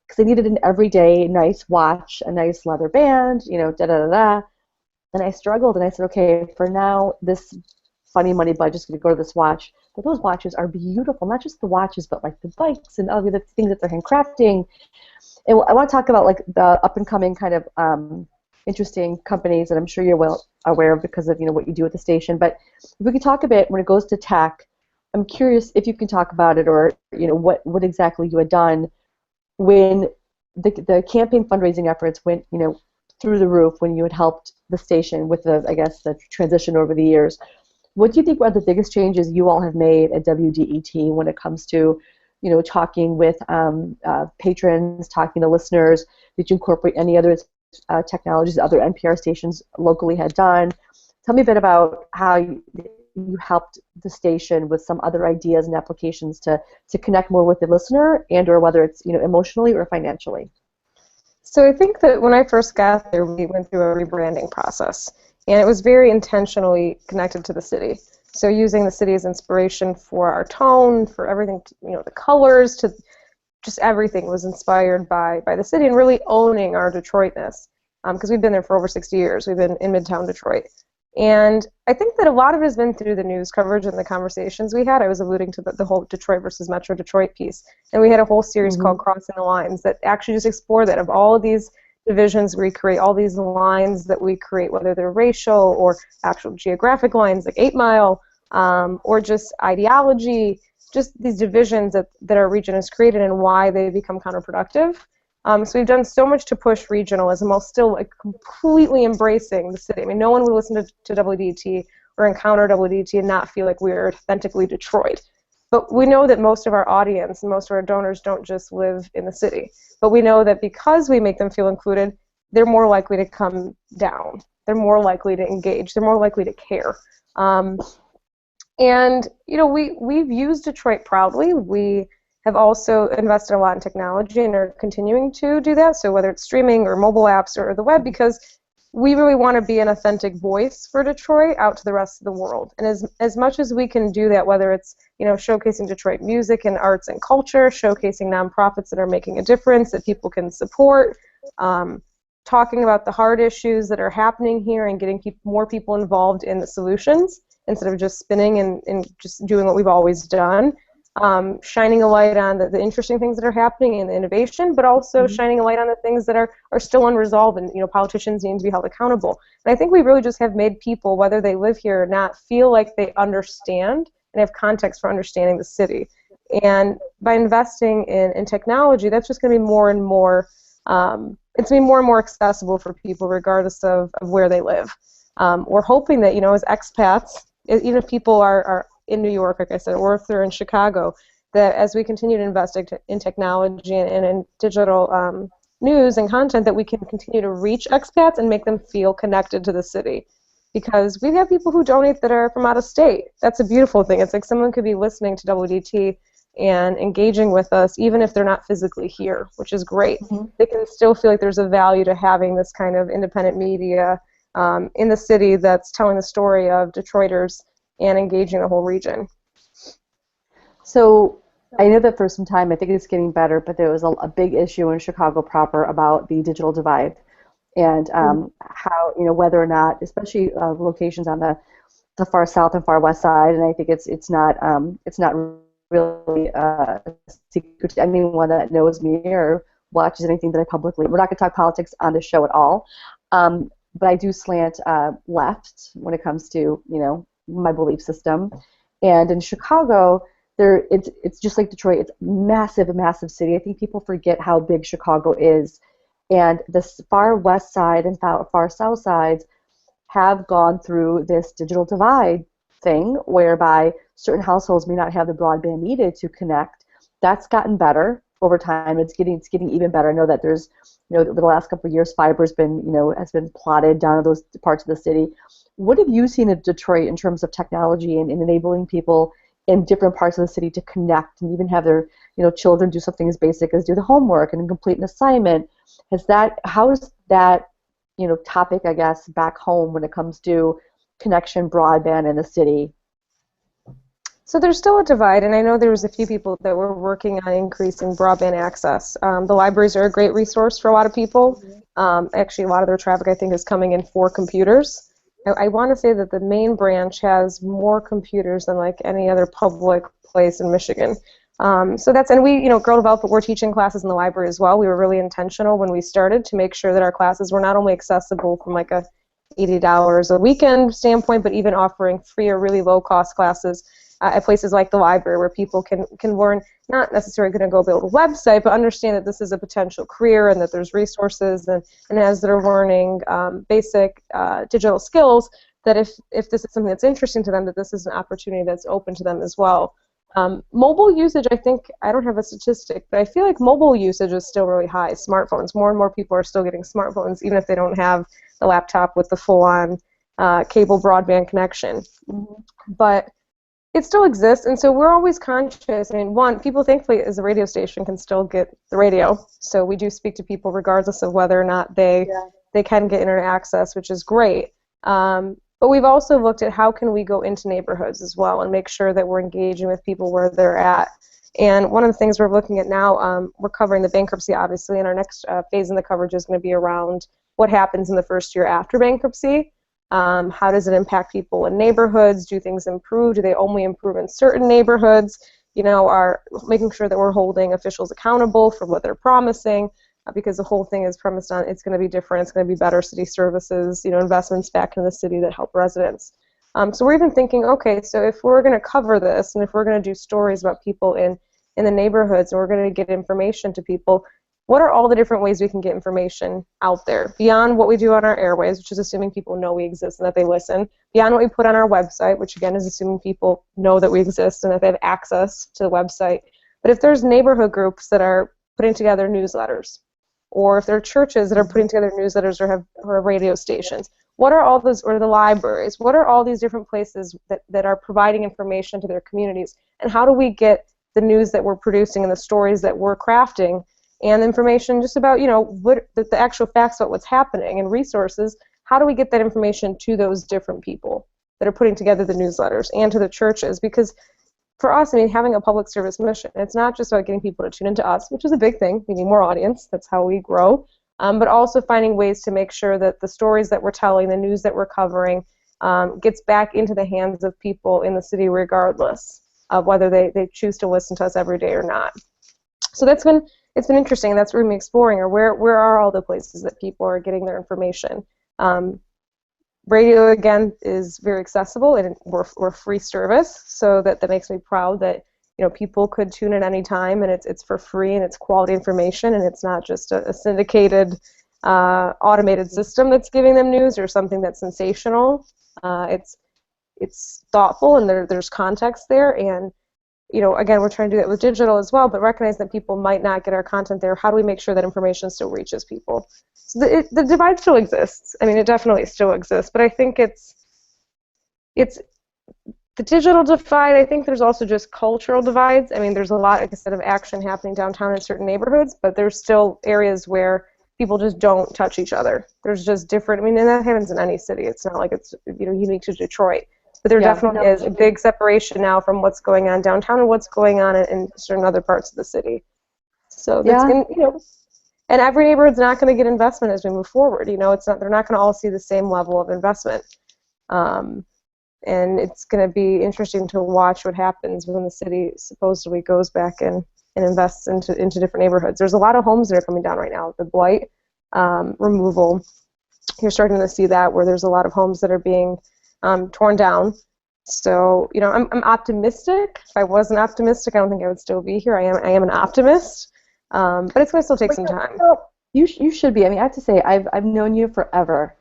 because I needed an everyday nice watch, a nice leather band, da da da da. And I struggled, and I said, okay, for now, this funny money budget's going to go to this watch. But those watches are beautiful, not just the watches, but like the bikes and all the other things that they're handcrafting. And I want to talk about like the up-and-coming kind of interesting companies that I'm sure you're well aware of because of what you do at the station. But if we could talk a bit when it goes to tech, I'm curious if you can talk about it, or what exactly you had done when the campaign fundraising efforts went through the roof when you had helped the station with the transition over the years. What do you think are the biggest changes you all have made at WDET when it comes to talking with patrons, talking to listeners? Did you incorporate any other technologies that other NPR stations locally had done? Tell me a bit about how you helped the station with some other ideas and applications to connect more with the listener, and or whether it's emotionally or financially. So I think that when I first got there, we went through a rebranding process, and it was very intentionally connected to the city. So using the city as inspiration for our tone, for everything, the colors, to just everything was inspired by the city, and really owning our Detroitness, because we've been there for over 60 years. We've been in Midtown Detroit. And I think that a lot of it has been through the news coverage and the conversations we had. I was alluding to the whole Detroit versus Metro Detroit piece. And we had a whole series called Crossing the Lines that actually just explore that, of all of these divisions we create, all these lines that we create, whether they're racial or actual geographic lines like 8 Mile, or just ideology, just these divisions that our region has created and why they become counterproductive. So we've done so much to push regionalism while still completely embracing the city. I mean, no one would listen to WDT or encounter WDT and not feel like we're authentically Detroit. But we know that most of our audience and most of our donors don't just live in the city. But we know that because we make them feel included, they're more likely to come down. They're more likely to engage. They're more likely to care. And we've used Detroit proudly. We have also invested a lot in technology and are continuing to do that, so whether it's streaming or mobile apps or the web, because we really want to be an authentic voice for Detroit out to the rest of the world. And as much as we can do that, whether it's showcasing Detroit music and arts and culture, showcasing nonprofits that are making a difference that people can support, talking about the hard issues that are happening here and getting more people involved in the solutions instead of just spinning and just doing what we've always done. Shining a light on the interesting things that are happening and the innovation, but also shining a light on the things that are still unresolved, and politicians need to be held accountable. And I think we really just have made people, whether they live here or not, feel like they understand and have context for understanding the city. And by investing in technology, that's just going to be more and more, it's going to be more and more accessible for people regardless of where they live. We're hoping that, as expats, even if people are in New York, like I said, or if they're in Chicago, that as we continue to invest in technology and in digital news and content, that we can continue to reach expats and make them feel connected to the city. Because we have people who donate that are from out of state. That's a beautiful thing. It's like someone could be listening to WDT and engaging with us, even if they're not physically here, which is great. They can still feel like there's a value to having this kind of independent media in the city that's telling the story of Detroiters and engaging the whole region. So I know that for some time, I think it's getting better, but there was a big issue in Chicago proper about the digital divide and how, whether or not, especially locations on the the far south and far west side, and I think it's not really a secret to anyone that knows me or watches anything that I publicly. We're not going to talk politics on the show at all, but I do slant left when it comes to my belief system. And in Chicago, it's just like Detroit. It's massive, a massive city. I think people forget how big Chicago is, and the far west side and far south sides have gone through this digital divide thing whereby certain households may not have the broadband needed to connect. That's gotten better over time. It's getting even better. I know that there's, over the last couple of years, fiber's been, has been plotted down to those parts of the city. What have you seen in Detroit in terms of technology and enabling people in different parts of the city to connect and even have their, children do something as basic as do the homework and complete an assignment? How is that topic, I guess, back home when it comes to connection broadband in the city? So there's still a divide, and I know there was a few people that were working on increasing broadband access. The libraries are a great resource for a lot of people. Actually, a lot of their traffic, I think, is coming in for computers. I want to say that the main branch has more computers than like any other public place in Michigan. So that's, and we, Girl Development, we're teaching classes in the library as well. We were really intentional when we started to make sure that our classes were not only accessible from like a $80 a weekend standpoint, but even offering free or really low-cost classes at places like the library where people can learn, not necessarily going to go build a website, but understand that this is a potential career and that there's resources, and as they're learning basic digital skills, that if this is something that's interesting to them, that this is an opportunity that's open to them as well. Mobile usage, I think, I don't have a statistic, but I feel like mobile usage is still really high. Smartphones, more and more people are still getting smartphones, even if they don't have the laptop with the full-on cable broadband connection. But it still exists, and so we're always conscious. I mean, one, people thankfully as a radio station can still get the radio, so we do speak to people regardless of whether or not they can get internet access, which is great. But we've also looked at how can we go into neighborhoods as well and make sure that we're engaging with people where they're at. And one of the things we're looking at now, we're covering the bankruptcy, obviously, and our next phase in the coverage is going to be around what happens in the first year after bankruptcy. How does it impact people in neighborhoods? Do things improve? Do they only improve in certain neighborhoods? Are making sure that we're holding officials accountable for what they're promising, because the whole thing is premised on it's going to be different, it's going to be better city services, investments back in the city that help residents. So we're even thinking, okay, so if we're going to cover this and if we're going to do stories about people in the neighborhoods and we're going to get information to people, what are all the different ways we can get information out there beyond what we do on our airways, which is assuming people know we exist and that they listen, beyond what we put on our website, which again is assuming people know that we exist and that they have access to the website. But if there's neighborhood groups that are putting together newsletters, or if there are churches that are putting together newsletters or have radio stations, what are all those, or the libraries, what are all these different places that are providing information to their communities, and how do we get the news that we're producing and the stories that we're crafting and information just about, what the actual facts about what's happening and resources, how do we get that information to those different people that are putting together the newsletters and to the churches? Because for us, having a public service mission, it's not just about getting people to tune into us, which is a big thing. We need more audience. That's how we grow. But also finding ways to make sure that the stories that we're telling, the news that we're covering, gets back into the hands of people in the city regardless of whether they choose to listen to us every day or not. So it's been interesting, and that's what we're exploring, or where are all the places that people are getting their information. Radio, again, is very accessible, and we're free service, so that makes me proud that people could tune in any time, and it's for free, and it's quality information, and it's not just a syndicated, automated system that's giving them news or something that's sensational. It's thoughtful, and there's context there, and again, we're trying to do that with digital as well, but recognize that people might not get our content there. How do we make sure that information still reaches people? So the divide still exists. It definitely still exists, but I think it's the digital divide. I think there's also just cultural divides. There's a lot, like I said, of action happening downtown in certain neighborhoods, but there's still areas where people just don't touch each other. There's just different, and that happens in any city. It's not like it's unique to Detroit. But there definitely is a big separation now from what's going on downtown and what's going on in certain other parts of the city. So that's and every neighborhood's not going to get investment as we move forward. It's not, they're not going to all see the same level of investment. and it's going to be interesting to watch what happens when the city supposedly goes back and invests into different neighborhoods. There's a lot of homes that are coming down right now. The blight removal, you're starting to see that where there's a lot of homes that are being torn down. So, you know, I'm optimistic. If I wasn't optimistic, I don't think I would still be here. I am an optimist, but it's going to still take some time. You should be. I mean, I have to say, I've known you forever.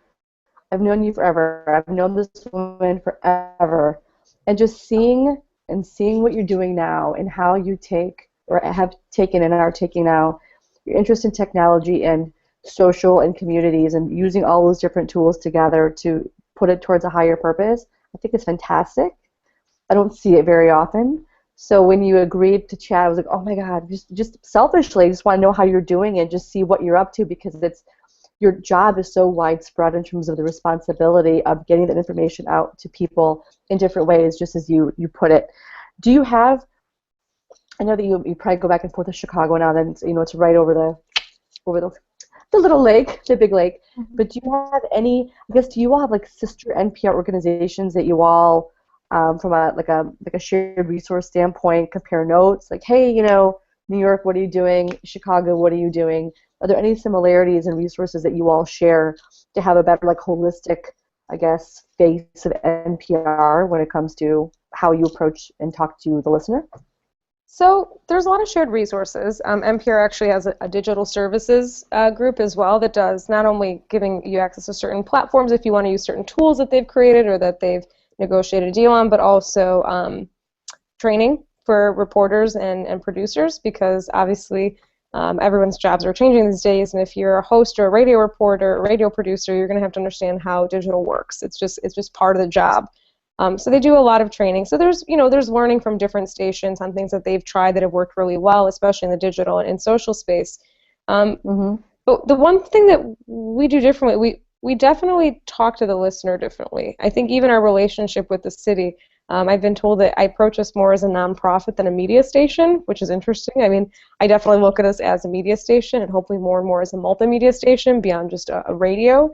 I've known you forever. I've known this woman forever, and just seeing what you're doing now and how you take or have taken and are taking now your interest in technology and social and communities and using all those different tools together to put it towards a higher purpose, I think it's fantastic. I don't see it very often. So when you agreed to chat, I was like, oh my God, just selfishly, I just want to know how you're doing and just see what you're up to, because your job is so widespread in terms of the responsibility of getting that information out to people in different ways, just as you put it. Do you have, I know that you probably go back and forth to Chicago now, then you know it's right over the little lake, the big lake. But do you have any, I guess, do you all have like sister NPR organizations that you all, from a shared resource standpoint, compare notes? Like, hey, you know, New York, what are you doing? Chicago, what are you doing? Are there any similarities and resources that you all share to have a better, like, holistic, I guess, face of NPR when it comes to how you approach and talk to the listener? So there's a lot of shared resources. NPR actually has a digital services group as well that does not only giving you access to certain platforms if you want to use certain tools that they've created or that they've negotiated a deal on, but also training for reporters and producers, because obviously everyone's jobs are changing these days, and if you're a host or a radio reporter or a radio producer, you're going to have to understand how digital works. It's just part of the job. So they do a lot of training. So there's learning from different stations on things that they've tried that have worked really well, especially in the digital and social space. But the one thing that we do differently, we definitely talk to the listener differently. I think even our relationship with the city, I've been told that I approach us more as a nonprofit than a media station, which is interesting. I mean, I definitely look at us as a media station and hopefully more and more as a multimedia station beyond just a radio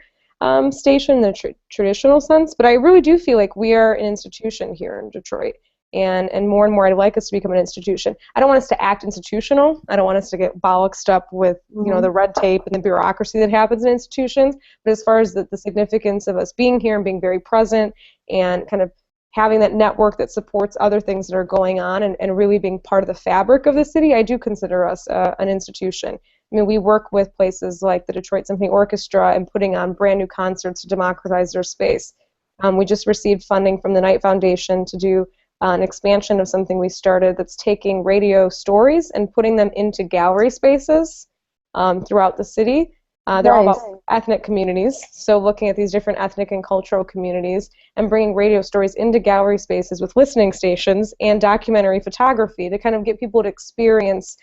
station in the traditional sense. But I really do feel like we are an institution here in Detroit. And more I'd like us to become an institution. I don't want us to act institutional. I don't want us to get bollocksed up with the red tape and the bureaucracy that happens in institutions. But as far as the significance of us being here and being very present and kind of having that network that supports other things that are going on and really being part of the fabric of the city, I do consider us an institution. I mean, we work with places like the Detroit Symphony Orchestra and putting on brand new concerts to democratize their space. We just received funding from the Knight Foundation to do an expansion of something we started that's taking radio stories and putting them into gallery spaces throughout the city. They're all about ethnic communities, so looking at these different ethnic and cultural communities and bringing radio stories into gallery spaces with listening stations and documentary photography to kind of get people to experience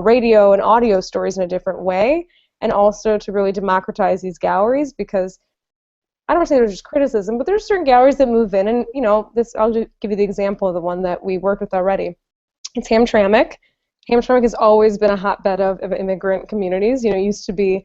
radio and audio stories in a different way, and also to really democratize these galleries, because I don't want to say there's just criticism, but there's certain galleries that move in, and I'll just give you the example of the one that we worked with already. It's Hamtramck. Hamtramck has always been a hotbed of immigrant communities. It used to be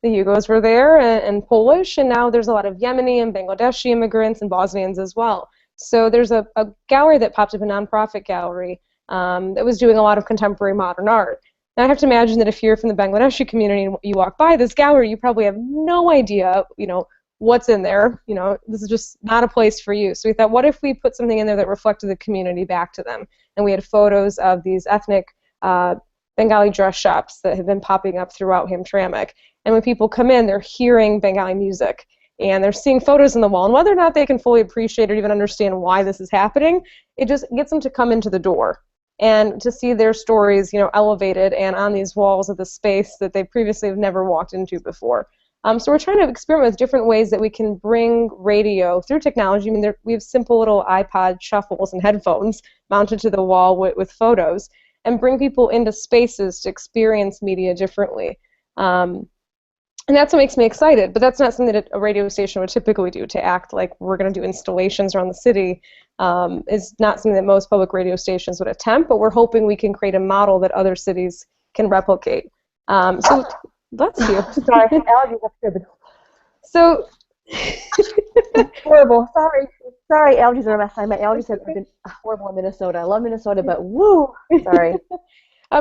the Yugos were there and Polish, and now there's a lot of Yemeni and Bangladeshi immigrants and Bosnians as well. So there's a gallery that popped up, a nonprofit gallery that was doing a lot of contemporary modern art. Now I have to imagine that if you're from the Bangladeshi community and you walk by this gallery, you probably have no idea, what's in there. This is just not a place for you. So we thought, what if we put something in there that reflected the community back to them? And we had photos of these ethnic Bengali dress shops that have been popping up throughout Hamtramck. And when people come in, they're hearing Bengali music, and they're seeing photos on the wall. And whether or not they can fully appreciate or even understand why this is happening, it just gets them to come into the door and to see their stories, elevated and on these walls of the space that they previously have never walked into before. So we're trying to experiment with different ways that we can bring radio through technology. I mean, we have simple little iPod shuffles and headphones mounted to the wall with photos, and bring people into spaces to experience media differently. And that's what makes me excited, but that's not something that a radio station would typically do. To act like we're going to do installations around the city is not something that most public radio stations would attempt, but we're hoping we can create a model that other cities can replicate. So, bless you. Sorry, allergies up here. So Horrible. Sorry, allergies are a mess. My allergies have been horrible in Minnesota. I love Minnesota, but woo, sorry.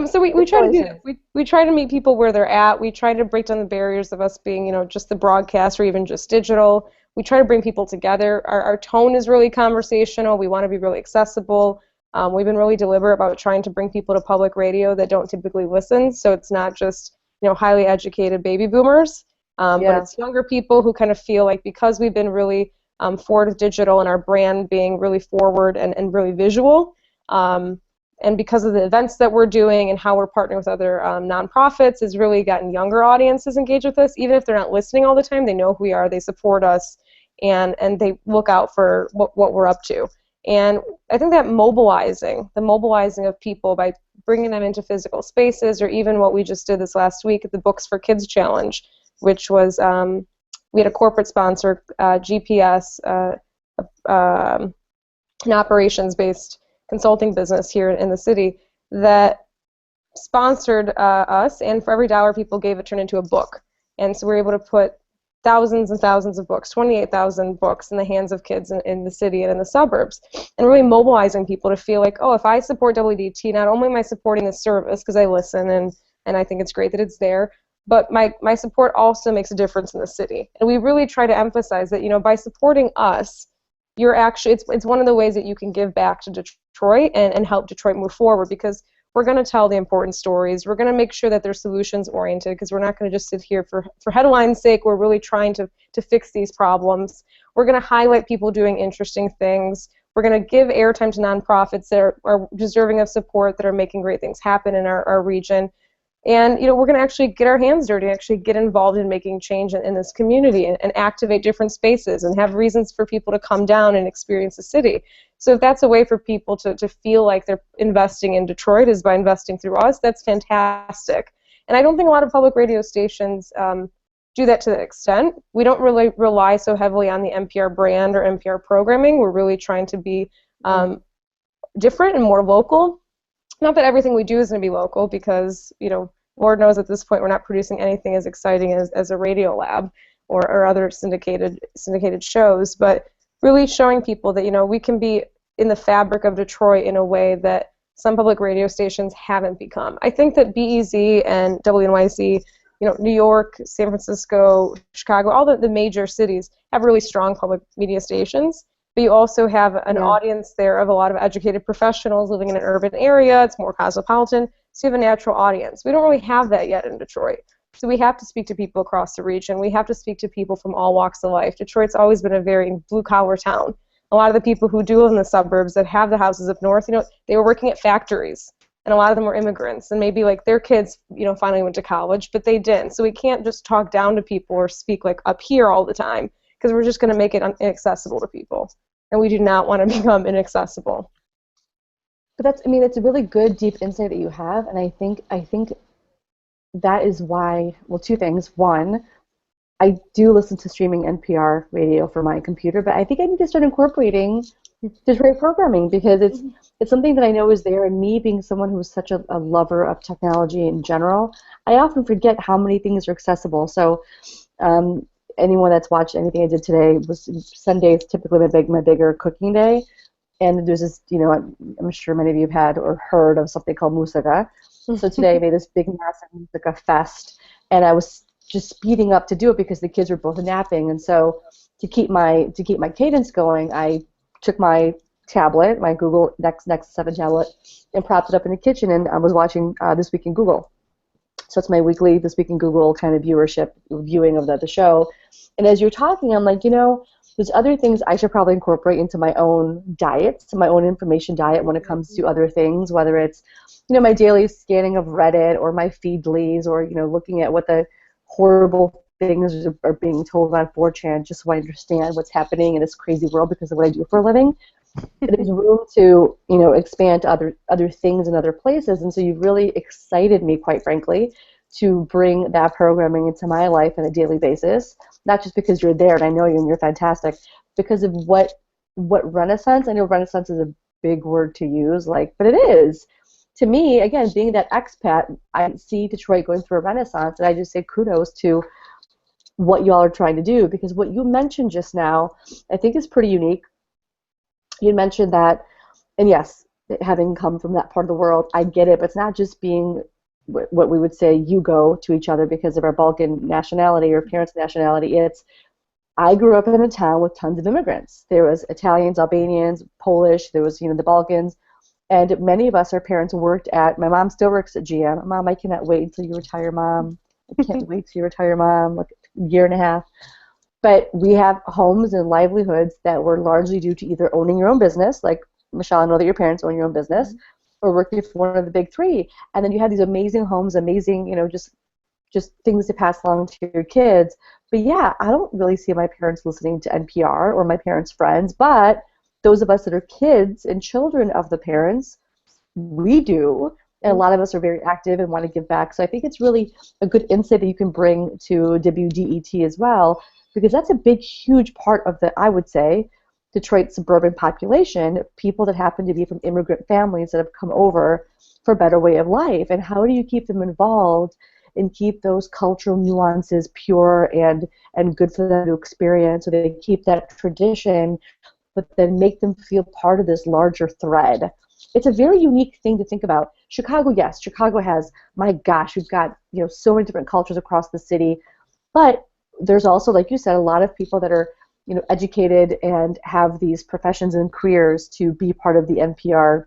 So we try to do Congratulations. that. We try to meet people where they're at. We try to break down the barriers of us being, just the broadcast or even just digital. We try to bring people together. Our tone is really conversational. We want to be really accessible. We've been really deliberate about trying to bring people to public radio that don't typically listen. So it's not just, highly educated baby boomers, but Yeah. it's younger people who kind of feel like because we've been really forward with digital and our brand being really forward and really visual, and because of the events that we're doing and how we're partnering with other nonprofits, has really gotten younger audiences engaged with us. Even if they're not listening all the time, they know who we are, they support us, and they look out for what we're up to. And I think that the mobilizing of people by bringing them into physical spaces, or even what we just did this last week at the Books for Kids Challenge, which was we had a corporate sponsor, GPS, an operations-based consulting business here in the city that sponsored us, and for every dollar people gave, it turned into a book. And so we were able to put thousands and thousands of books, 28,000 books, in the hands of kids in the city and in the suburbs, and really mobilizing people to feel like, oh, if I support WDT, not only am I supporting the service because I listen and I think it's great that it's there, but my support also makes a difference in the city. And we really try to emphasize that, by supporting us, you're actually, it's one of the ways that you can give back to Detroit and help Detroit move forward, because we're going to tell the important stories. We're going to make sure that they're solutions oriented, because we're not going to just sit here for headline's sake. We're really trying to fix these problems. We're going to highlight people doing interesting things. We're going to give airtime to nonprofits that are deserving of support, that are making great things happen in our region. And we're going to actually get our hands dirty, actually get involved in making change in this community, and activate different spaces and have reasons for people to come down and experience the city. So if that's a way for people to feel like they're investing in Detroit, is by investing through us, that's fantastic. And I don't think a lot of public radio stations do that to that extent. We don't really rely so heavily on the NPR brand or NPR programming. We're really trying to be different and more local. Not that everything we do is going to be local, because, Lord knows at this point we're not producing anything as exciting as a Radio Lab or other syndicated shows, but really showing people that, we can be in the fabric of Detroit in a way that some public radio stations haven't become. I think that BEZ and WNYC, New York, San Francisco, Chicago, all the major cities have really strong public media stations. But you also have an audience there of a lot of educated professionals living in an urban area. It's more cosmopolitan, so you have a natural audience. We don't really have that yet in Detroit. So we have to speak to people across the region. We have to speak to people from all walks of life. Detroit's always been a very blue-collar town. A lot of the people who do live in the suburbs that have the houses up north, they were working at factories. And a lot of them were immigrants. And maybe like their kids, finally went to college, but they didn't. So we can't just talk down to people or speak like up here all the time, because we're just going to make it inaccessible to people. And we do not want to become inaccessible. But that's a really good, deep insight that you have, and I think that is why, well, two things. One, I do listen to streaming NPR radio for my computer, but I think I need to start incorporating Detroit programming, because it's something that I know is there, and me being someone who is such a lover of technology in general, I often forget how many things are accessible. So anyone that's watched anything I did today, Sunday is typically my bigger cooking day, and there's this, I'm sure many of you have had or heard of something called Musaga. So today I made this big massive Musaga fest, and I was just speeding up to do it because the kids were both napping, and so to keep my cadence going, I took my tablet, my Google Nexus 7 tablet, and propped it up in the kitchen, and I was watching This Week in Google. So it's my weekly This Week in Google kind of viewing of the show. And as you're talking, I'm like, there's other things I should probably incorporate into my own diet, to my own information diet when it comes to other things, whether it's, my daily scanning of Reddit or my Feedlies, or, looking at what the horrible things are being told on 4chan, just so I understand what's happening in this crazy world because of what I do for a living. There's room to, expand to other things in other places, and so you've really excited me, quite frankly, to bring that programming into my life on a daily basis. Not just because you're there and I know you and you're fantastic, because of what Renaissance. I know Renaissance is a big word to use, but it is. To me, again, being that expat, I see Detroit going through a renaissance, and I just say kudos to what y'all are trying to do, because what you mentioned just now, I think is pretty unique. You mentioned that, and yes, having come from that part of the world, I get it, but it's not just being what we would say you go to each other because of our Balkan nationality or parents' nationality. It's I grew up in a town with tons of immigrants. There was Italians, Albanians, Polish, there was, the Balkans, and many of us, our parents worked at, my mom still works at GM. Mom, I cannot wait until you retire, Mom. I can't wait till you retire, Mom, like a year and a half. But we have homes and livelihoods that were largely due to either owning your own business, like Michelle, I know that your parents own your own business, or working for one of the big three. And then you have these amazing homes, amazing, just things to pass along to your kids. But yeah, I don't really see my parents listening to NPR or my parents' friends, but those of us that are kids and children of the parents, we do. And a lot of us are very active and want to give back. So I think it's really a good insight that you can bring to WDET as well, because that's a big, huge part of the, I would say, Detroit suburban population, people that happen to be from immigrant families that have come over for a better way of life. And how do you keep them involved and keep those cultural nuances pure and good for them to experience, so they keep that tradition, but then make them feel part of this larger thread? It's a very unique thing to think about. Chicago, yes, Chicago has, my gosh, we've got so many different cultures across the city, but there's also, like you said, a lot of people that are educated and have these professions and careers to be part of the NPR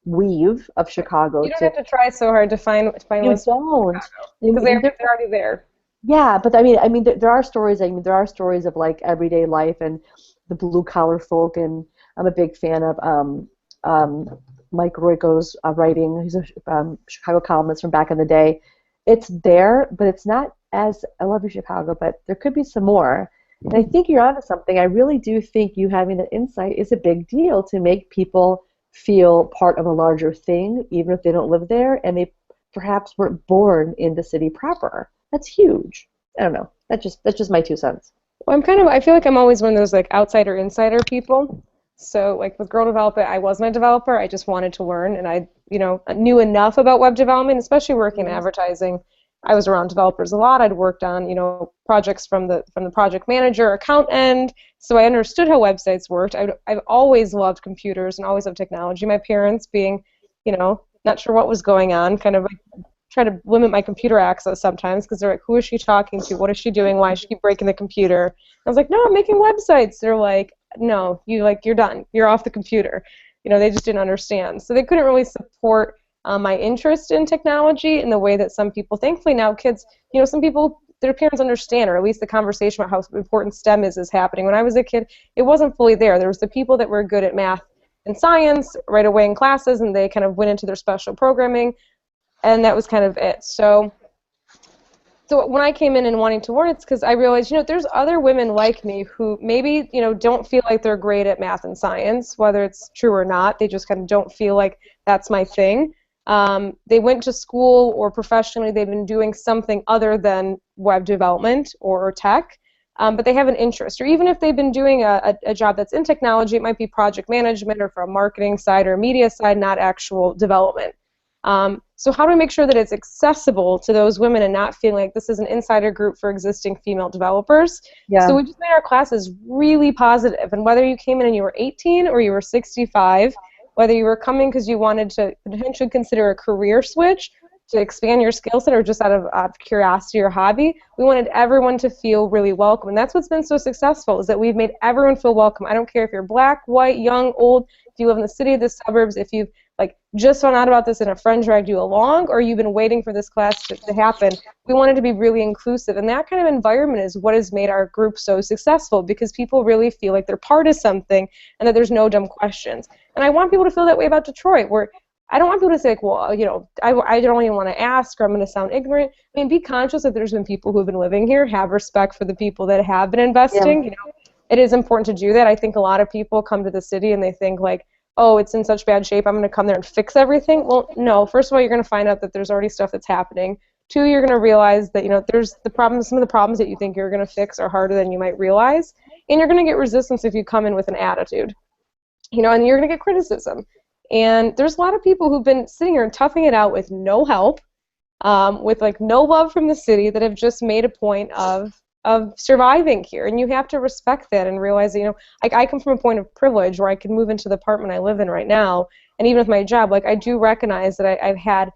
weave of Chicago. You don't have to try so hard to find you don't, because they're already there. Yeah, but I mean, there are stories. there are stories of like everyday life and the blue collar folk, and I'm a big fan of Mike Royko's writing. He's a Chicago columnist from back in the day. It's there, but it's not as, I love you, Chicago, but there could be some more. And I think you're onto something. I really do think you having that insight is a big deal to make people feel part of a larger thing, even if they don't live there and they perhaps weren't born in the city proper. That's huge. I don't know. That's just my 2 cents. Well, I feel like I'm always one of those like outsider insider people. So like with Girl Develop It, I wasn't a developer. I just wanted to learn, and I knew enough about web development, especially working in advertising. I was around developers a lot. I'd worked on projects from the project manager, account end, so I understood how websites worked. I've always loved computers and always loved technology. My parents being, not sure what was going on, kind of like try to limit my computer access sometimes because they're like, who is she talking to? What is she doing? Why does she keep breaking the computer? I was like, no, I'm making websites. They're like, no, you're done. You're off the computer. They just didn't understand. So they couldn't really support my interest in technology in the way that some people, thankfully now kids, some people, their parents understand, or at least the conversation about how important STEM is happening. When I was a kid, it wasn't fully there. There was the people that were good at math and science right away in classes, and they kind of went into their special programming, and that was kind of it. So when I came in and wanting to learn, it's because I realized, there's other women like me who maybe, don't feel like they're great at math and science, whether it's true or not. They just kind of don't feel like that's my thing. They went to school or professionally they've been doing something other than web development or tech, but they have an interest. Or even if they've been doing a job that's in technology, it might be project management or from a marketing side or media side, not actual development. So how do we make sure that it's accessible to those women and not feeling like this is an insider group for existing female developers? Yeah. So we just made our classes really positive, and whether you came in and you were 18 or you were 65, whether you were coming because you wanted to potentially consider a career switch to expand your skill set or just out of curiosity or hobby, we wanted everyone to feel really welcome. And that's what's been so successful, is that we've made everyone feel welcome. I don't care if you're black, white, young, old, if you live in the city, the suburbs, if you've just found out about this and a friend dragged you along, or you've been waiting for this class to happen. We wanted to be really inclusive, and that kind of environment is what has made our group so successful, because people really feel like they're part of something and that there's no dumb questions. And I want people to feel that way about Detroit, where I don't want people to say, like, well, I don't even want to ask, or I'm going to sound ignorant. I mean, be conscious that there's been people who have been living here, have respect for the people that have been investing. Yeah. It is important to do that. I think a lot of people come to the city and they think, like, oh, it's in such bad shape, I'm going to come there and fix everything. Well, no. First of all, you're going to find out that there's already stuff that's happening. Two, you're going to realize that, there's the problems, some of the problems that you think you're going to fix are harder than you might realize. And you're going to get resistance if you come in with an attitude, and you're going to get criticism. And there's a lot of people who've been sitting here and toughing it out with no help, with no love from the city, that have just made a point of of surviving here, and you have to respect that and realize that, you know, like I come from a point of privilege where I can move into the apartment I live in right now, and even with my job, like I do recognize that I've had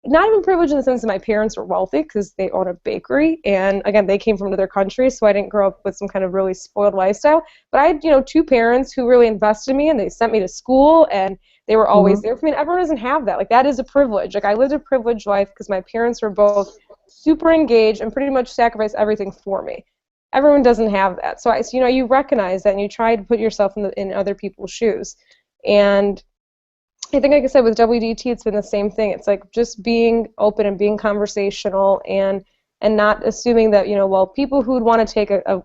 not even privilege in the sense that my parents were wealthy because they own a bakery, and again, they came from another country, so I didn't grow up with some kind of really spoiled lifestyle. But I had, you know, two parents who really invested in me, and they sent me to school, and they were always there for me. And everyone doesn't have that. Like, that is a privilege. Like, I lived a privileged life because my parents were both super engaged and pretty much sacrificed everything for me. Everyone doesn't have that. So, you know, you recognize that, and you try to put yourself in other people's shoes. And I think, like I said, with WDT, it's been the same thing. It's like just being open and being conversational, and not assuming that, you know, well, people who would want to take a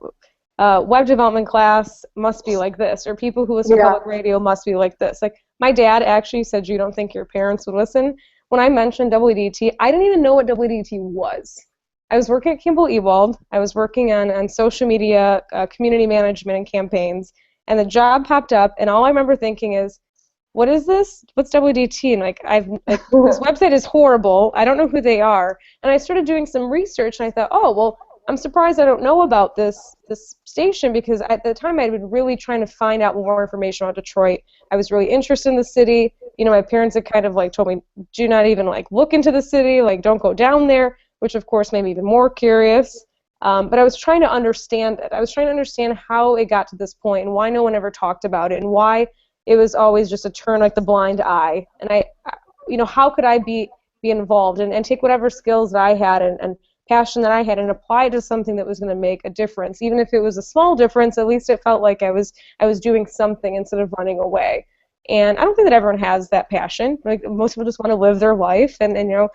web development class must be like this, or people who listen to public radio must be like this. Like, my dad actually said, "You don't think your parents would listen?" When I mentioned WDT, I didn't even know what WDT was. I was working at Kimball Ewald. I was working on social media, community management, and campaigns, and the job popped up, and all I remember thinking is, what is this? What's WDT? And like, this website is horrible. I don't know who they are. And I started doing some research, and I thought, oh, well, I'm surprised I don't know about this station, because at the time I'd been really trying to find out more information about Detroit. I was really interested in the city. You know, my parents had kind of like told me, do not even like look into the city, like don't go down there, which of course made me even more curious. But I was trying to understand it. I was trying to understand how it got to this point, and why no one ever talked about it, and why it was always just a turn like the blind eye. And you know, how could I be involved and take whatever skills that I had and passion that I had and apply it to something that was going to make a difference. Even if it was a small difference, at least it felt like I was doing something instead of running away. And I don't think that everyone has that passion. Like, most people just want to live their life, and you know,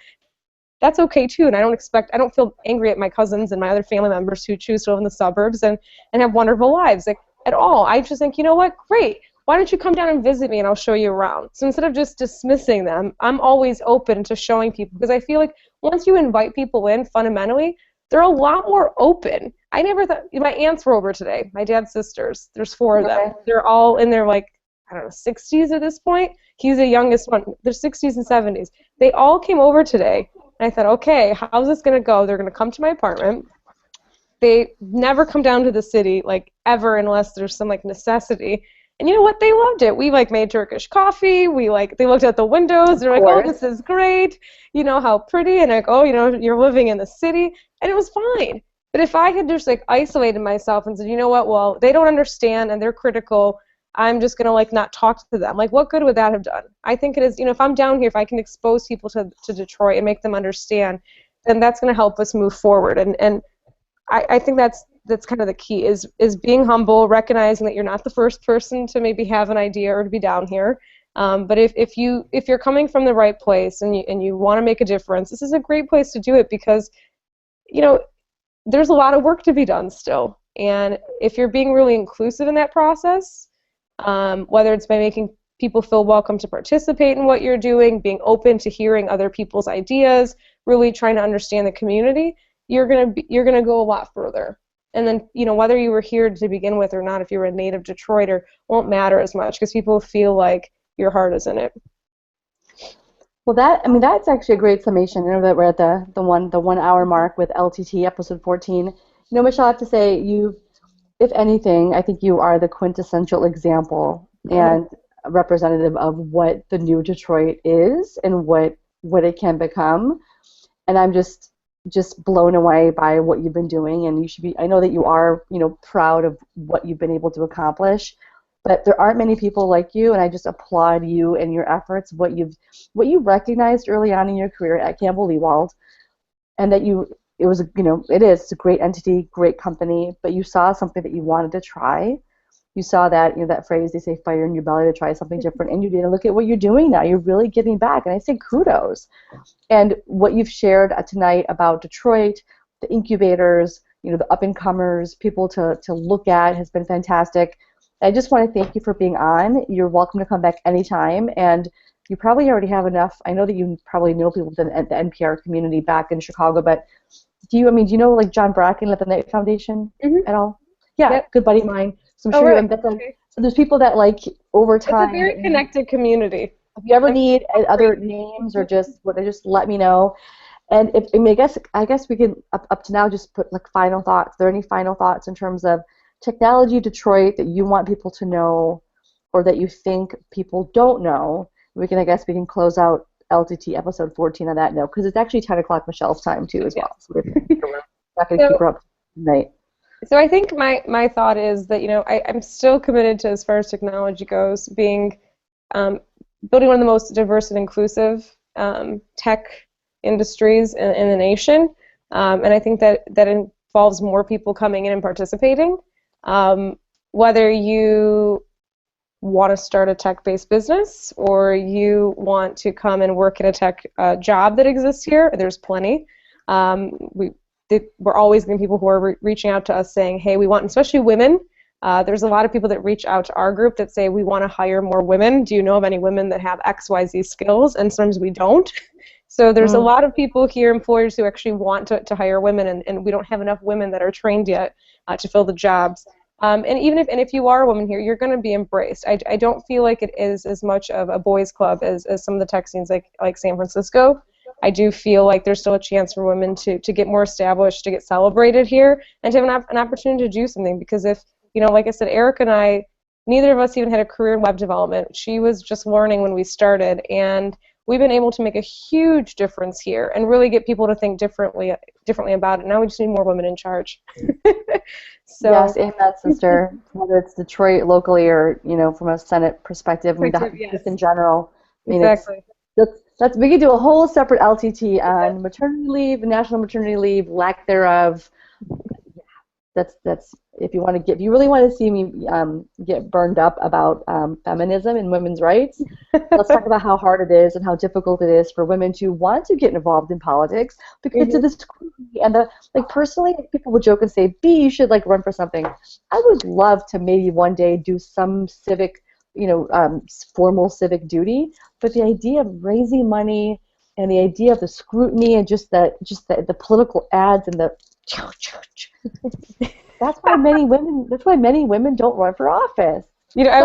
that's okay too. And I don't feel angry at my cousins and my other family members who choose to live in the suburbs and have wonderful lives, like, at all. I just think, you know what, great. Why don't you come down and visit me, and I'll show you around? So instead of just dismissing them, I'm always open to showing people, because I feel like once you invite people in, fundamentally, they're a lot more open. I never thought, my aunts were over today, my dad's sisters. There's 4 of them. They're all in their, like, I don't know, 60s at this point. He's the youngest one. They're 60s and 70s. They all came over today, and I thought, okay, how's this going to go? They're going to come to my apartment. They never come down to the city, like, ever, unless there's some, like, necessity. And you know what? They loved it. We like made Turkish coffee. They looked at the windows. They're like, "Oh, this is great. You know, how pretty." And like, "Oh, you know, you're living in the city." And it was fine. But if I had just like isolated myself and said, "You know what? Well, they don't understand and they're critical. I'm just gonna like not talk to them." Like, what good would that have done? I think it is. You know, if I'm down here, if I can expose people to Detroit and make them understand, then that's gonna help us move forward. And I think that's kind of the key, is being humble, recognizing that you're not the first person to maybe have an idea or to be down here. But if you're coming from the right place and you want to make a difference, this is a great place to do it, because, you know, there's a lot of work to be done still. And if you're being really inclusive in that process, whether it's by making people feel welcome to participate in what you're doing, being open to hearing other people's ideas, really trying to understand the community, you're gonna go a lot further. And then, you know, whether you were here to begin with or not, if you were a native Detroiter, won't matter as much, because people feel like your heart is in it. Well, that's actually a great summation. I know that we're at the 1 hour mark with LTT episode 14. You know, Michelle, I have to say, if anything, I think you are the quintessential example and representative of what the new Detroit is and what it can become. And I'm just blown away by what you've been doing, and you should be. I know that you are, you know, proud of what you've been able to accomplish, but there aren't many people like you, and I just applaud you and your efforts. What you recognized early on in your career at Campbell Ewald, and that it's a great entity, great company, but you saw something that you wanted to try. You saw that, you know, that phrase, they say, fire in your belly to try something different, and you did. And look at what you're doing now. You're really giving back, and I say kudos. And what you've shared tonight about Detroit, the incubators, you know, the up-and-comers, people to look at, has been fantastic. I just want to thank you for being on. You're welcome to come back anytime, and you probably already have enough. I know that you probably know people within the NPR community back in Chicago, but do you know like John Bracken at the Knight Foundation at all? Yeah, Yep. Good buddy of mine. So I'm sure so there's people that, like, over time. It's a very connected community. If you ever need other names or just let me know. And I mean, I guess we can up to now just put like final thoughts. Are there any final thoughts in terms of technology Detroit that you want people to know, or that you think people don't know? I guess we can close out LTT episode 14 on that note, because it's actually 10 o'clock Michelle's time too as well. So we're not going to keep her up tonight. So I think my thought is that, I'm still committed to, as far as technology goes, being building one of the most diverse and inclusive tech industries in the nation, and I think that involves more people coming in and participating. Whether you want to start a tech-based business or you want to come and work in a tech job that exists here, there's plenty. We're always getting people who are reaching out to us saying, hey, we want, especially women. There's a lot of people that reach out to our group that say, we want to hire more women. Do you know of any women that have XYZ skills? And sometimes we don't. So there's a lot of people here, employers, who actually want to hire women, and we don't have enough women that are trained yet to fill the jobs. And even if you are a woman here, you're going to be embraced. I don't feel like it is as much of a boys' club as some of the tech scenes like San Francisco. I do feel like there's still a chance for women to get more established, to get celebrated here, and to have an opportunity to do something. Because if, like I said, Erica and I, neither of us even had a career in web development. She was just learning when we started, and we've been able to make a huge difference here and really get people to think differently about it. Now we just need more women in charge. So, yes, amen, sister. Whether it's Detroit locally or, from a Senate perspective, just in general. Exactly. We could do a whole separate LTT on maternity leave, national maternity leave, lack thereof. That's if you really want to see me get burned up about feminism and women's rights, let's talk about how hard it is and how difficult it is for women to want to get involved in politics because of the scrutiny and personally, people would joke and say, "B, you should run for something." I would love to maybe one day do some civic, formal civic duty, but the idea of raising money and the idea of the scrutiny and just the political ads and the that's why many women don't run for office. I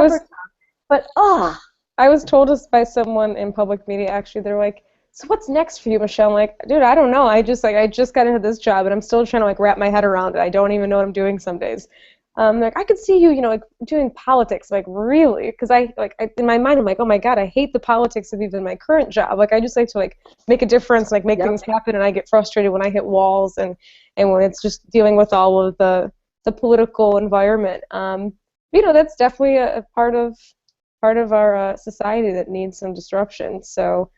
was told this by someone in public media, actually. They're like, so what's next for you, Michelle? I'm like, dude, I don't know. I just got into this job and I'm still trying to wrap my head around it. I don't even know what I'm doing some days. I could see you, doing politics. Really? Because in my mind, I'm like, oh my God, I hate the politics of even my current job. I just like to make a difference, make things happen, and I get frustrated when I hit walls and when it's just dealing with all of the political environment. That's definitely a part of our society that needs some disruption. So,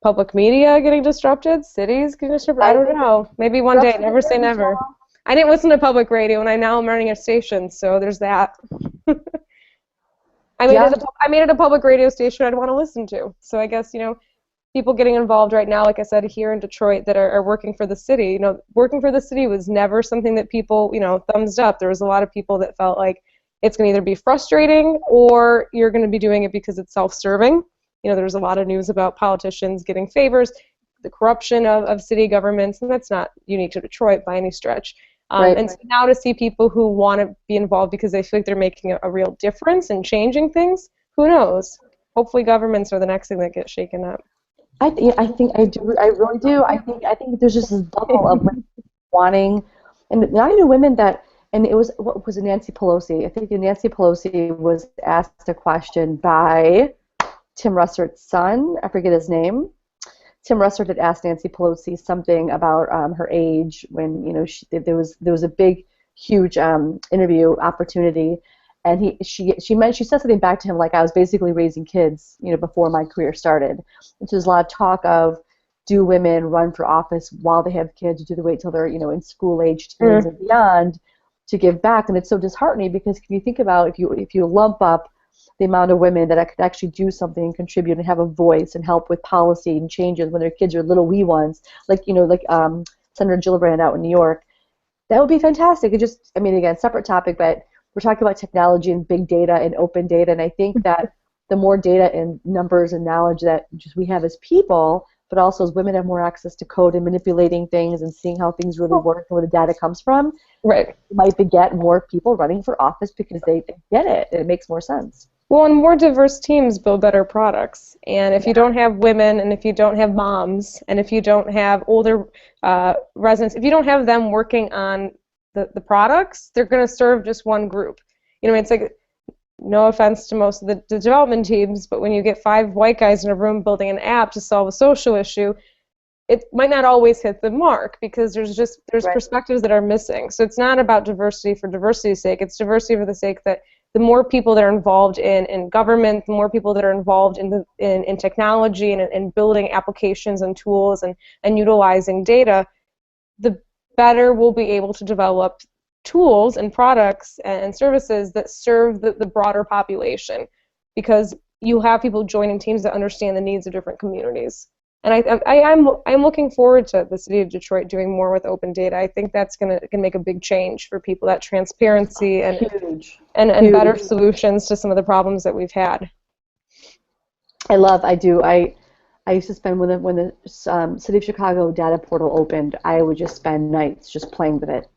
public media getting disrupted, cities getting disrupted. I don't know. Maybe one day. Never say never. I didn't listen to public radio, and now I'm running a station, so there's that. I made it a public radio station I'd want to listen to. So I guess, people getting involved right now, like I said, here in Detroit that are working for the city. Working for the city was never something that people, thumbs up. There was a lot of people that felt like it's going to either be frustrating or you're going to be doing it because it's self-serving. There's a lot of news about politicians getting favors, the corruption of city governments, and that's not unique to Detroit by any stretch. Right. And so now to see people who want to be involved because they feel like they're making a real difference and changing things, who knows? Hopefully governments are the next thing that get shaken up. I think I do. I really do. I think there's just this bubble of women wanting, and I know women that, and it was Nancy Pelosi. I think Nancy Pelosi was asked a question by Tim Russert's son. I forget his name. Tim Russert had asked Nancy Pelosi something about her age when there was a big, huge interview opportunity, and she said something back to him like, I was basically raising kids before my career started. And so there's a lot of talk of, do women run for office while they have kids, or do they wait till they're in school age teens and beyond to give back? And it's so disheartening because if you think about if you lump up the amount of women that could actually do something and contribute and have a voice and help with policy and changes when their kids are little wee ones, like Senator Gillibrand out in New York, that would be fantastic. Again, separate topic, but we're talking about technology and big data and open data, and I think that the more data and numbers and knowledge that just we have as people, but also as women have more access to code and manipulating things and seeing how things really work and where the data comes from, right, might beget more people running for office because they get it and it makes more sense. Well, and more diverse teams build better products. And if you don't have women, and if you don't have moms, and if you don't have older residents, if you don't have them working on the products, they're going to serve just one group. You know, it's like, no offense to most of the development teams, but when you get 5 white guys in a room building an app to solve a social issue, it might not always hit the mark because there's Right. perspectives that are missing. So it's not about diversity for diversity's sake. It's diversity for the sake that the more people that are involved in government, the more people that are involved in technology and in building applications and tools and utilizing data, the better we'll be able to develop tools and products and services that serve the broader population, because you have people joining teams that understand the needs of different communities. And I'm looking forward to the city of Detroit doing more with open data. I think that's gonna make a big change for people, that transparency and Huge. better solutions to some of the problems that we've had. I do. I used to spend when the City of Chicago data portal opened, I would just spend nights just playing with it,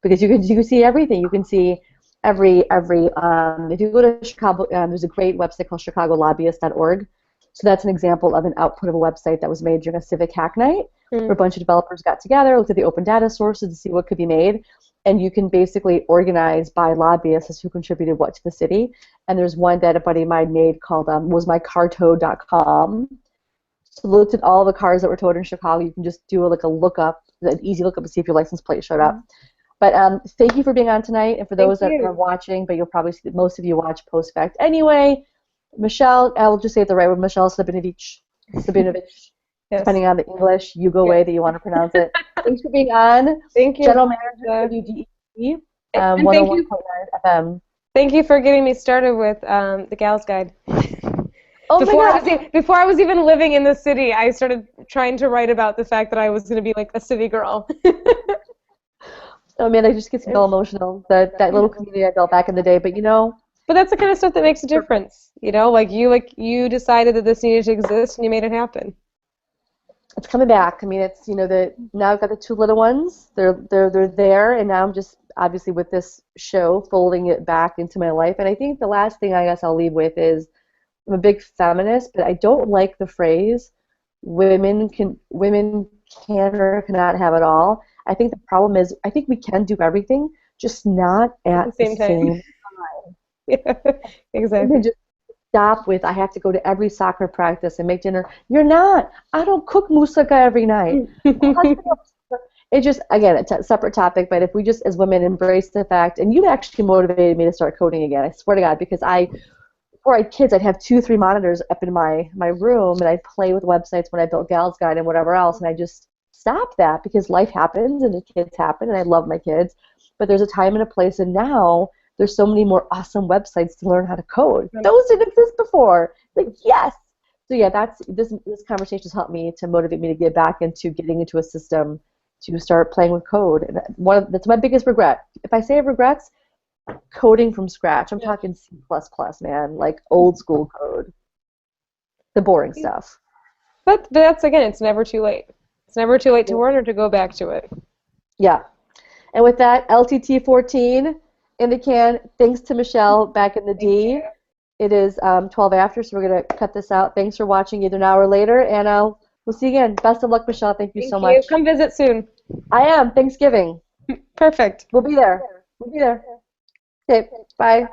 because you can see everything. You can see every if you go to Chicago, there's a great website called chicagolobbyist.org. So that's an example of an output of a website that was made during a civic hack night, where a bunch of developers got together, looked at the open data sources to see what could be made, and you can basically organize by lobbyists as who contributed what to the city. And there's one that a buddy of mine made called wasmycartowed.com. So looked at all the cars that were towed in Chicago. You can just do a lookup, an easy lookup to see if your license plate showed up. But thank you for being on tonight, and for those that are watching, but you'll probably see that most of you watch post-fact anyway. Michelle, I will just say it the right word, Michelle Sabinovich, yes. Depending on the English, Yugo way that you want to pronounce it. Thanks for being on. Thank you. General Manager of WDET, 101.9 FM. Thank you for getting me started with the Gal's Guide. Oh before I was even living in the city, I started trying to write about the fact that I was going to be like a city girl. Oh man, it just gets me all emotional. That little community I built back in the day, but you know. But that's the kind of stuff that makes a difference, you know. Like you decided that this needed to exist, and you made it happen. It's coming back. I mean, it's now I've got the 2 little ones. They're there, and now I'm just obviously with this show folding it back into my life. And I think the last thing I guess I'll leave with is I'm a big feminist, but I don't like the phrase women can or cannot have it all. I think the problem is I think we can do everything, just not at the same time. Yeah, exactly. Just stop with I have to go to every soccer practice and make dinner. You're not. I don't cook moussaka every night. It just, again, it's a separate topic, but if we just as women embrace the fact, and you actually motivated me to start coding again, I swear to God, because before I had kids, I'd have 2-3 monitors up in my room, and I'd play with websites when I built Gal's Guide and whatever else, and I just stopped that because life happens and the kids happen, and I love my kids, but there's a time and a place, and now there's so many more awesome websites to learn how to code. Those didn't exist before. Like, yes. So yeah, this conversation has helped me to motivate me to get back into getting into a system to start playing with code. And that's my biggest regret. If I say regrets, coding from scratch. I'm talking C++, man, like old school code. The boring stuff. But that's, again, it's never too late. It's never too late to learn or to go back to it. Yeah. And with that, LTT 14 in the can. Thanks to Michelle back in the D. It is 12 after, so we're going to cut this out. Thanks for watching either now or later, and we'll see you again. Best of luck, Michelle. Thank you so much. Come visit soon. I am. Tthanksgiving. Perfect. We'll be there. Okay, bye.